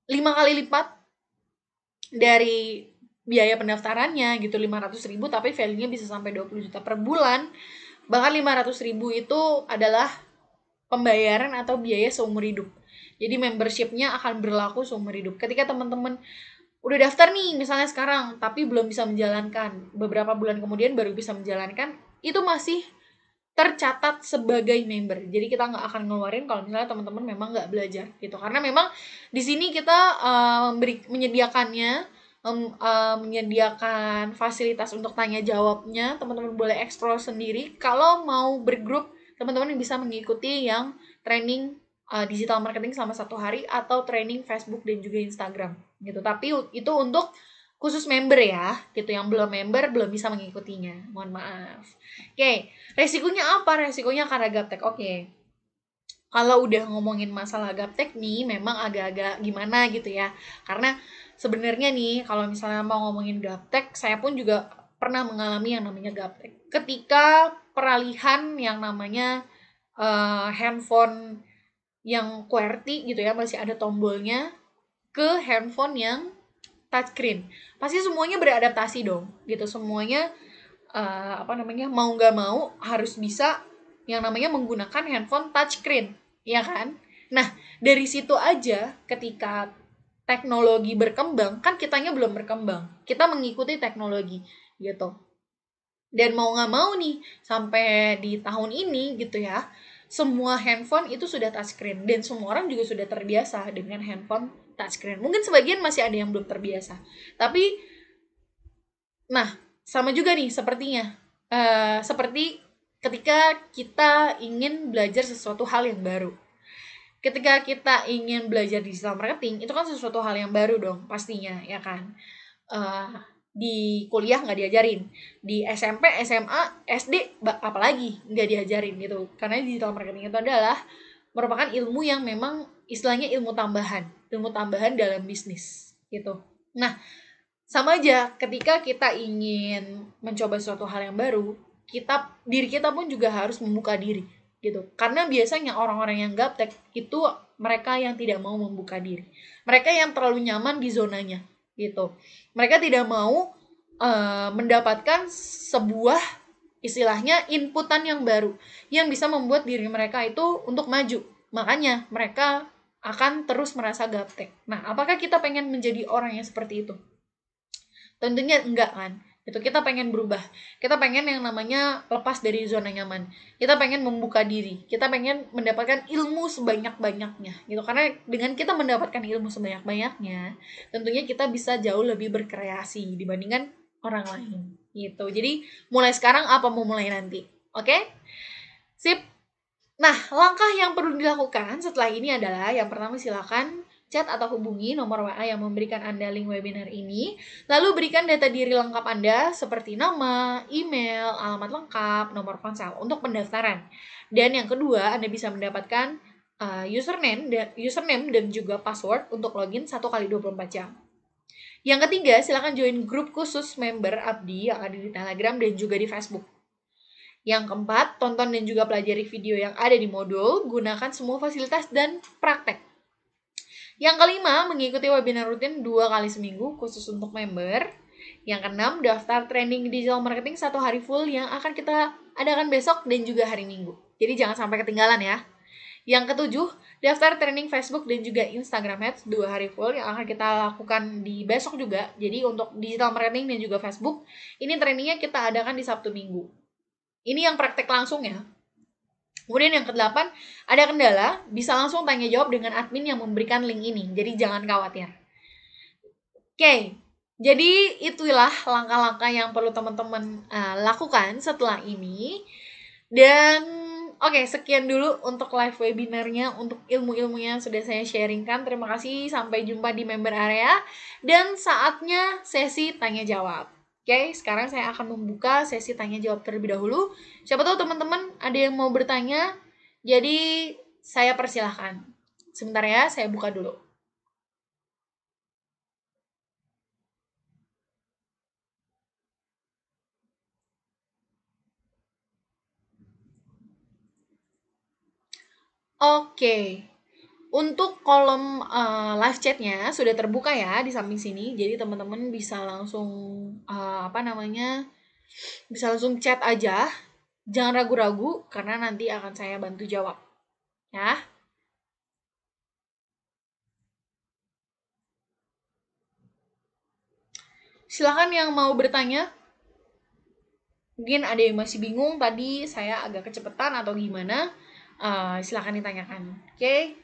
A: kali lipat dari biaya pendaftarannya gitu, 500.000, tapi value-nya bisa sampai 20 juta per bulan. Bahkan 500.000 itu adalah pembayaran atau biaya seumur hidup. Jadi membership-nya akan berlaku seumur hidup. Ketika teman-teman udah daftar nih misalnya sekarang, tapi belum bisa menjalankan, beberapa bulan kemudian baru bisa menjalankan, itu masih tercatat sebagai member. Jadi kita nggak akan ngeluarin kalau misalnya teman-teman memang nggak belajar gitu. Karena memang di sini kita menyediakan fasilitas untuk tanya jawabnya. Teman-teman boleh explore sendiri. Kalau mau bergrup, teman-teman bisa mengikuti yang training digital marketing selama 1 hari atau training Facebook dan juga Instagram gitu. Tapi itu untuk khusus member ya, gitu. Yang belum member belum bisa mengikutinya. Mohon maaf. Oke, resikonya apa? Resikonya karena gaptek. Oke. Kalau udah ngomongin masalah gaptek nih, memang agak-agak gimana gitu ya. Karena sebenarnya nih, kalau misalnya mau ngomongin gaptek, saya pun juga pernah mengalami yang namanya gaptek. Ketika peralihan yang namanya handphone yang QWERTY gitu ya, masih ada tombolnya, ke handphone yang touchscreen. Pasti semuanya beradaptasi dong, gitu. Semuanya mau nggak mau harus bisa yang namanya menggunakan handphone touchscreen, ya kan? Nah, dari situ aja ketika teknologi berkembang, kan kitanya belum berkembang. Kita mengikuti teknologi, gitu. Dan mau nggak mau nih, sampai di tahun ini gitu ya, semua handphone itu sudah touchscreen. Dan semua orang juga sudah terbiasa dengan handphone touchscreen. Mungkin sebagian masih ada yang belum terbiasa. Tapi, nah, sama juga nih sepertinya. Seperti ketika kita ingin belajar sesuatu hal yang baru. Ketika kita ingin belajar digital marketing, itu kan sesuatu hal yang baru dong, pastinya, ya kan? Di kuliah nggak diajarin, di SMP, SMA, SD apalagi nggak diajarin gitu, karena digital marketing itu adalah merupakan ilmu yang memang istilahnya ilmu tambahan dalam bisnis gitu. Nah, sama aja ketika kita ingin mencoba suatu hal yang baru, diri kita pun juga harus membuka diri gitu, karena biasanya orang-orang yang gaptek itu mereka yang tidak mau membuka diri, mereka yang terlalu nyaman di zonanya gitu. Mereka tidak mau mendapatkan sebuah istilahnya inputan yang baru yang bisa membuat diri mereka itu untuk maju. Makanya mereka akan terus merasa gaptek. Nah, apakah kita pengen menjadi orang yang seperti itu? Tentunya enggak kan. Itu kita pengen berubah. Kita pengen yang namanya lepas dari zona nyaman. Kita pengen membuka diri. Kita pengen mendapatkan ilmu sebanyak-banyaknya gitu. Karena dengan kita mendapatkan ilmu sebanyak-banyaknya, tentunya kita bisa jauh lebih berkreasi dibandingkan orang lain gitu. Jadi mulai sekarang apa mau mulai nanti. Oke? Sip. Nah, langkah yang perlu dilakukan setelah ini adalah yang pertama silakan chat atau hubungi nomor WA yang memberikan Anda link webinar ini. Lalu berikan data diri lengkap Anda seperti nama, email, alamat lengkap, nomor ponsel untuk pendaftaran. Dan yang kedua, Anda bisa mendapatkan username dan juga password untuk login 1 kali 24 jam. Yang ketiga, silakan join grup khusus member Abdi yang ada di Telegram dan juga di Facebook. Yang keempat, tonton dan juga pelajari video yang ada di modul, gunakan semua fasilitas dan praktek. Yang kelima, mengikuti webinar rutin 2 kali seminggu khusus untuk member. Yang keenam, daftar training digital marketing 1 hari full yang akan kita adakan besok dan juga hari Minggu. Jadi jangan sampai ketinggalan ya. Yang ketujuh, daftar training Facebook dan juga Instagram Ads 2 hari full yang akan kita lakukan di besok juga. Jadi untuk digital marketing dan juga Facebook, ini trainingnya kita adakan di Sabtu Minggu. Ini yang praktek langsung ya. Kemudian yang ke-8, ada kendala, bisa langsung tanya jawab dengan admin yang memberikan link ini. Jadi jangan khawatir. Oke, jadi itulah langkah-langkah yang perlu teman-teman lakukan setelah ini. Dan oke, sekian dulu untuk live webinarnya, untuk ilmu-ilmunya yang sudah saya sharingkan. Terima kasih, sampai jumpa di member area. Dan saatnya sesi tanya-jawab. Oke, sekarang saya akan membuka sesi tanya-jawab terlebih dahulu. Siapa tahu teman-teman ada yang mau bertanya, jadi saya persilahkan. Sebentar ya, saya buka dulu. Oke, untuk kolom live chatnya sudah terbuka ya di samping sini, jadi teman-teman bisa langsung bisa langsung chat aja, jangan ragu-ragu karena nanti akan saya bantu jawab, ya. Silakan yang mau bertanya. Mungkin ada yang masih bingung tadi saya agak kecepatan atau gimana. Silakan ditanyakan. Oke.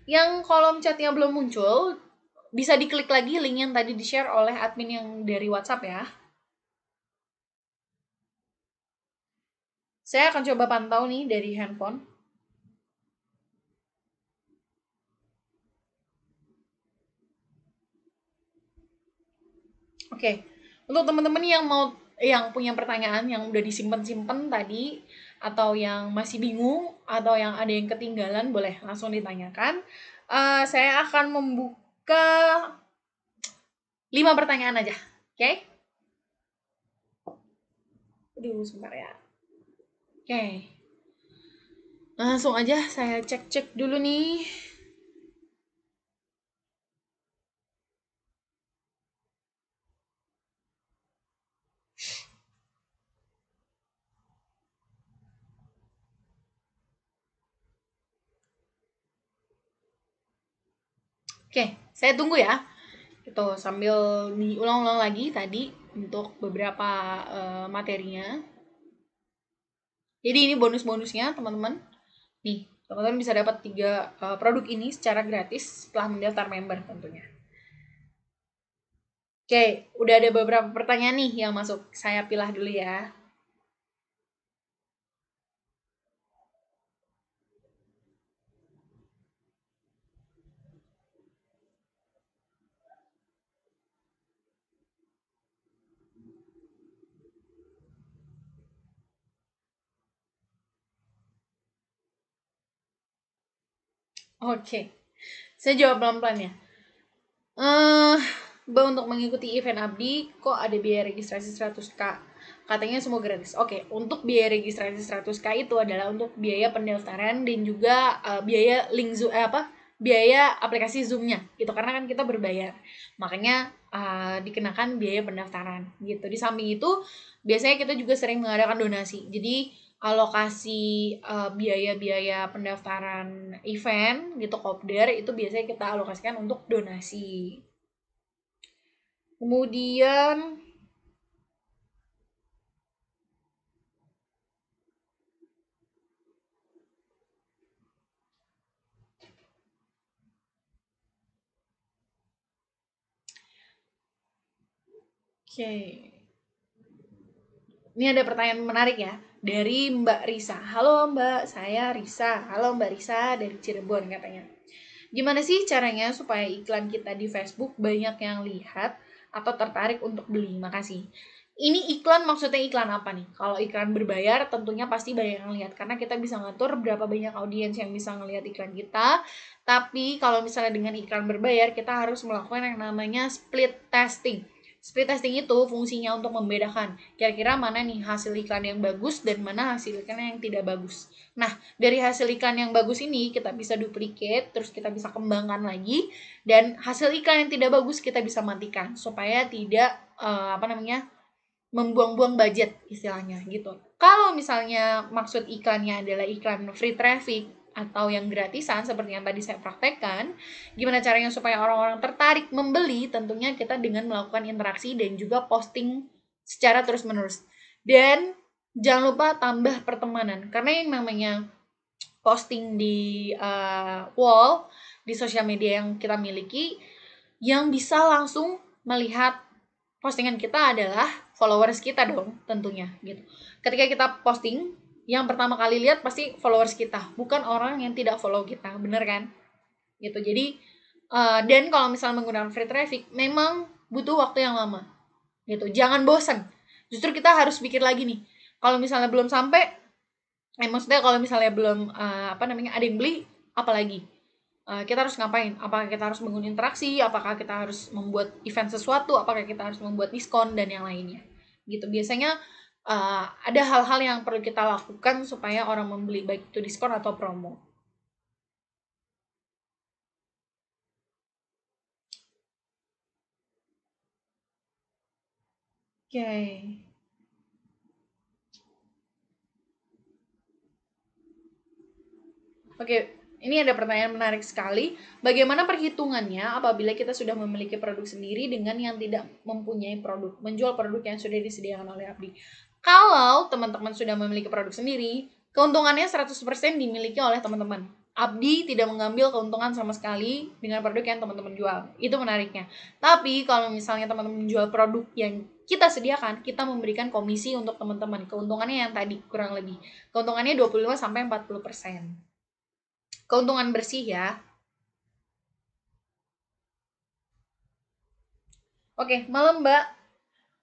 A: Yang kolom chatnya belum muncul, bisa diklik lagi link yang tadi di-share oleh admin yang dari WhatsApp ya. Saya akan coba pantau nih dari handphone. Oke, untuk teman-teman yang punya pertanyaan yang udah disimpan-simpan tadi, atau yang masih bingung, atau yang ada yang ketinggalan, boleh langsung ditanyakan. Saya akan membuka 5 pertanyaan aja, oke? Aduh, sebentar ya. Oke, langsung aja saya cek-cek dulu nih. Oke, saya tunggu ya. Itu sambil diulang-ulang lagi tadi untuk beberapa materinya. Jadi ini bonus-bonusnya teman-teman. Nih, teman-teman bisa dapat 3 produk ini secara gratis setelah mendaftar member tentunya. Oke, udah ada beberapa pertanyaan nih yang masuk. Saya pilih dulu ya. Oke, saya jawab pelan-pelan ya. Mbak, untuk mengikuti event Abdi, kok ada biaya registrasi 100k? Katanya semua gratis. Oke, untuk biaya registrasi 100k itu adalah untuk biaya pendaftaran dan juga biaya link Zoom, biaya aplikasi Zoom-nya. Itu karena kan kita berbayar. Makanya dikenakan biaya pendaftaran gitu. Di samping itu, biasanya kita juga sering mengadakan donasi. Jadi alokasi biaya-biaya pendaftaran event gitu kopdar itu biasanya kita alokasikan untuk donasi. Kemudian oke. Ini ada pertanyaan menarik ya dari Mbak Risa. Halo Mbak, saya Risa. Halo Mbak Risa dari Cirebon katanya. Gimana sih caranya supaya iklan kita di Facebook banyak yang lihat atau tertarik untuk beli? Makasih. Ini iklan maksudnya iklan apa nih? Kalau iklan berbayar tentunya pasti banyak yang lihat karena kita bisa ngatur berapa banyak audiens yang bisa ngelihat iklan kita. Tapi kalau misalnya dengan iklan berbayar kita harus melakukan yang namanya split testing. Split testing itu fungsinya untuk membedakan kira-kira mana nih hasil iklan yang bagus dan mana hasil iklan yang tidak bagus. Nah, dari hasil iklan yang bagus ini kita bisa duplicate, terus kita bisa kembangkan lagi, dan hasil iklan yang tidak bagus kita bisa matikan supaya tidak membuang-buang budget istilahnya gitu. Kalau misalnya maksud iklannya adalah iklan free traffic atau yang gratisan seperti yang tadi saya praktekkan, gimana caranya supaya orang-orang tertarik membeli? Tentunya kita dengan melakukan interaksi dan juga posting secara terus-menerus. Dan jangan lupa tambah pertemanan karena yang namanya posting di wall di sosial media yang kita miliki, yang bisa langsung melihat postingan kita adalah followers kita dong tentunya gitu. Ketika kita posting, yang pertama kali lihat pasti followers kita, bukan orang yang tidak follow kita, bener kan? Gitu. Jadi dan kalau misalnya menggunakan free traffic, memang butuh waktu yang lama. Gitu. Jangan bosan. Justru kita harus pikir lagi nih. Kalau misalnya belum sampai, maksudnya kalau misalnya belum ada yang beli, apalagi kita harus ngapain? Apakah kita harus membangun interaksi? Apakah kita harus membuat event sesuatu? Apakah kita harus membuat diskon dan yang lainnya? Gitu. Biasanya ada hal-hal yang perlu kita lakukan supaya orang membeli, baik itu diskon atau promo. Oke. Oke, ini ada pertanyaan menarik sekali. Bagaimana perhitungannya apabila kita sudah memiliki produk sendiri dengan yang tidak mempunyai produk, menjual produk yang sudah disediakan oleh Abdi? Kalau teman-teman sudah memiliki produk sendiri, keuntungannya 100% dimiliki oleh teman-teman. Abdi tidak mengambil keuntungan sama sekali dengan produk yang teman-teman jual. Itu menariknya. Tapi kalau misalnya teman-teman menjual produk yang kita sediakan, kita memberikan komisi untuk teman-teman. Keuntungannya yang tadi kurang lebih. Keuntungannya 25-40%. Keuntungan bersih ya. Oke, malam Mbak.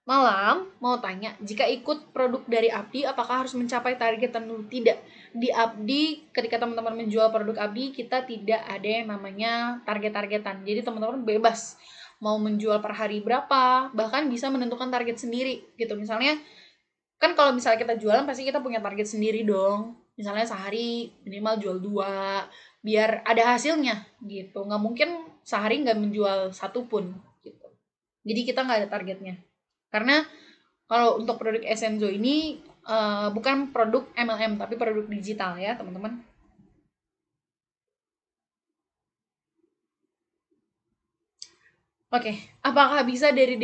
A: Malam, mau tanya, jika ikut produk dari Abdi, apakah harus mencapai target tertentu? Tidak. Di Abdi, ketika teman-teman menjual produk Abdi, kita tidak ada yang namanya target-targetan. Jadi teman-teman bebas mau menjual per hari berapa, bahkan bisa menentukan target sendiri gitu. Misalnya, kan kalau misalnya kita jualan pasti kita punya target sendiri dong. Misalnya sehari minimal jual 2, biar ada hasilnya gitu. Nggak mungkin sehari nggak menjual satu pun gitu. Jadi kita nggak ada targetnya. Karena kalau untuk produk Essenzo ini bukan produk MLM tapi produk digital ya teman-teman. Oke, apakah bisa dari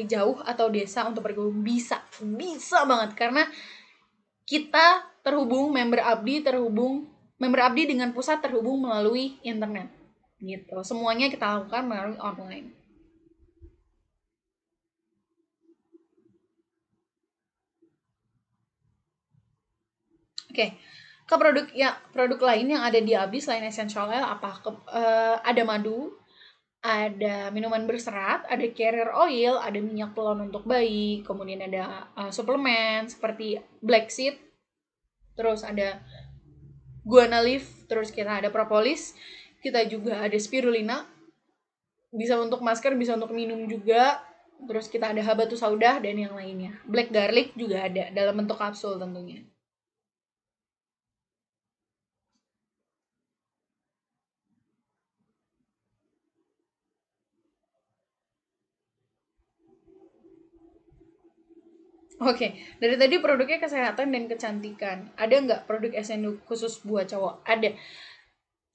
A: jauh atau desa untuk bergabung? Bisa, bisa banget karena kita member Abdi dengan pusat terhubung melalui internet. Gitu. Semuanya kita lakukan melalui online. Oke, ke produk lain yang ada di Abdi selain essential oil apa? Ada madu, ada minuman berserat, ada carrier oil, ada minyak telon untuk bayi, kemudian ada suplemen seperti black seed, terus ada guana leaf, terus kita ada propolis, kita juga ada spirulina, bisa untuk masker, bisa untuk minum juga, terus kita ada habatus sauda dan yang lainnya. Black garlic juga ada dalam bentuk kapsul tentunya. Oke, dari tadi produknya kesehatan dan kecantikan. Ada nggak produk essential khusus buat cowok? Ada.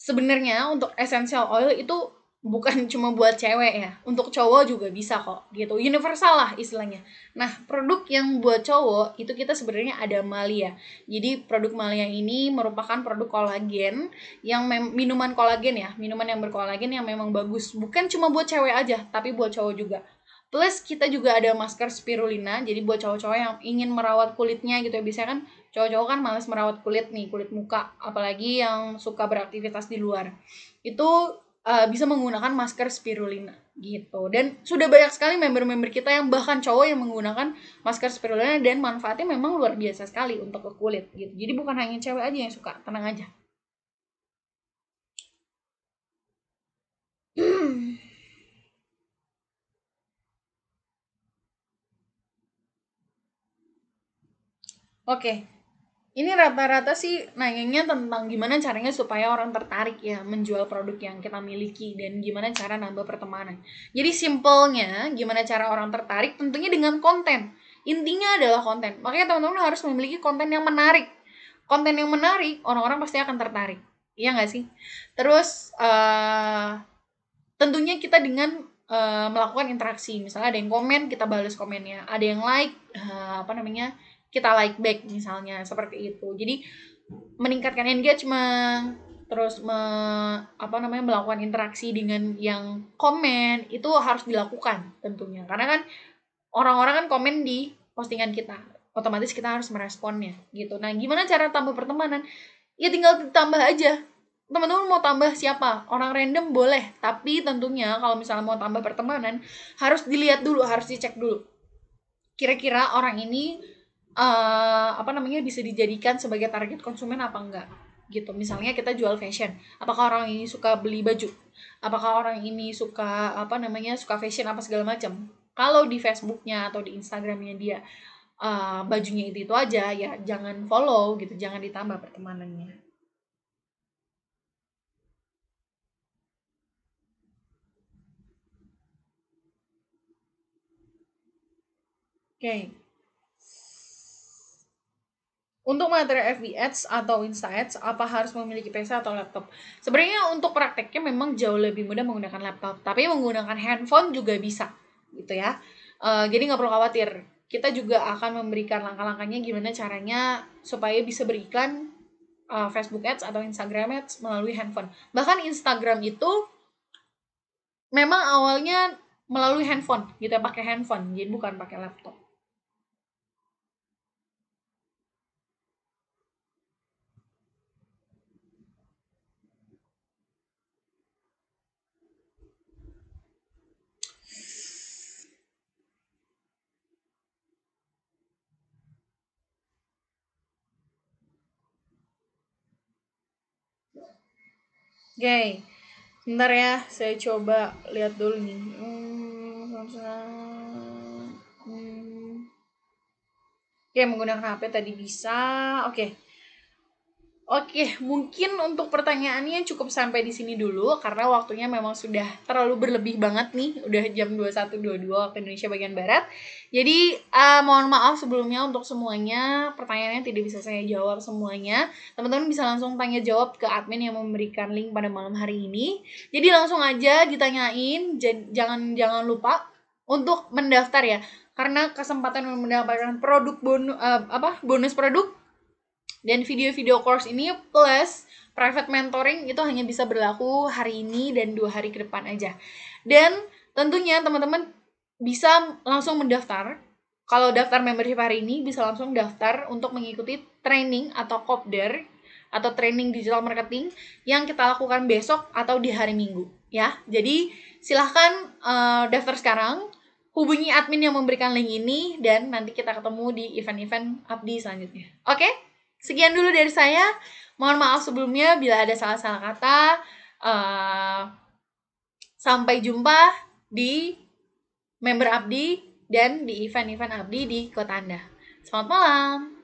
A: Sebenarnya untuk essential oil itu bukan cuma buat cewek ya, untuk cowok juga bisa kok, gitu. Universal lah istilahnya. Nah, produk yang buat cowok itu kita sebenarnya ada Malia. Jadi produk Malia ini merupakan produk kolagen yang minuman kolagen ya, minuman yang berkolagen yang memang bagus. Bukan cuma buat cewek aja, tapi buat cowok juga. Plus kita juga ada masker spirulina, jadi buat cowok-cowok yang ingin merawat kulitnya gitu ya. Biasanya kan cowok-cowok kan males merawat kulit nih, kulit muka, apalagi yang suka beraktivitas di luar. Itu bisa menggunakan masker spirulina gitu. Dan sudah banyak sekali member-member kita yang bahkan cowok yang menggunakan masker spirulina dan manfaatnya memang luar biasa sekali untuk ke kulit gitu. Jadi bukan hanya cewek aja yang suka, tenang aja. Oke, ini rata-rata sih nanyanya tentang gimana caranya supaya orang tertarik ya menjual produk yang kita miliki dan gimana cara nambah pertemanan. Jadi simpelnya gimana cara orang tertarik tentunya dengan konten. Intinya adalah konten. Makanya teman-teman harus memiliki konten yang menarik. Konten yang menarik, orang-orang pasti akan tertarik. Iya nggak sih? Terus tentunya kita dengan melakukan interaksi. Misalnya ada yang komen, kita balas komennya. Ada yang like, kita like back misalnya seperti itu. Jadi meningkatkan engagement, terus melakukan interaksi dengan yang komen itu harus dilakukan tentunya. Karena kan orang-orang kan komen di postingan kita, otomatis kita harus meresponnya gitu. Nah, gimana cara tambah pertemanan? Ya tinggal tambah aja. Teman-teman mau tambah siapa? Orang random boleh, tapi tentunya kalau misalnya mau tambah pertemanan harus dilihat dulu, harus dicek dulu. Kira-kira orang ini bisa dijadikan sebagai target konsumen apa enggak gitu. Misalnya kita jual fashion, apakah orang ini suka beli baju, apakah orang ini suka suka fashion apa segala macam. Kalau di Facebooknya atau di Instagramnya dia bajunya itu aja, ya jangan follow gitu, jangan ditambah pertemanannya. Oke. Untuk materi FB Ads atau Insta Ads, apa harus memiliki PC atau laptop? Sebenarnya untuk prakteknya memang jauh lebih mudah menggunakan laptop, tapi menggunakan handphone juga bisa, gitu ya. Jadi nggak perlu khawatir. Kita juga akan memberikan langkah-langkahnya gimana caranya supaya bisa beriklan Facebook Ads atau Instagram Ads melalui handphone. Bahkan Instagram itu memang awalnya melalui handphone, gitu ya, pakai handphone, jadi bukan pakai laptop. Oke, bentar ya, saya coba lihat dulu nih. Oke, menggunakan HP tadi bisa. Oke, mungkin untuk pertanyaannya cukup sampai di sini dulu karena waktunya memang sudah terlalu berlebih banget nih, udah jam 21.22 waktu Indonesia bagian barat. Jadi mohon maaf sebelumnya untuk semuanya, pertanyaannya tidak bisa saya jawab semuanya. Teman-teman bisa langsung tanya jawab ke admin yang memberikan link pada malam hari ini. Jadi langsung aja ditanyain, jangan lupa untuk mendaftar ya. Karena kesempatan mendapatkan produk bonus produk dan video-video course ini plus private mentoring itu hanya bisa berlaku hari ini dan 2 hari ke depan aja. Dan tentunya teman-teman bisa langsung mendaftar. Kalau daftar membership hari ini bisa langsung daftar untuk mengikuti training atau kopdar atau training digital marketing yang kita lakukan besok atau di hari Minggu ya. Jadi silahkan daftar sekarang, hubungi admin yang memberikan link ini dan nanti kita ketemu di event-event Abdi selanjutnya. Oke? Sekian dulu dari saya. Mohon maaf sebelumnya bila ada salah-salah kata. Sampai jumpa di member Abdi dan di event-event Abdi di kota Anda. Selamat malam.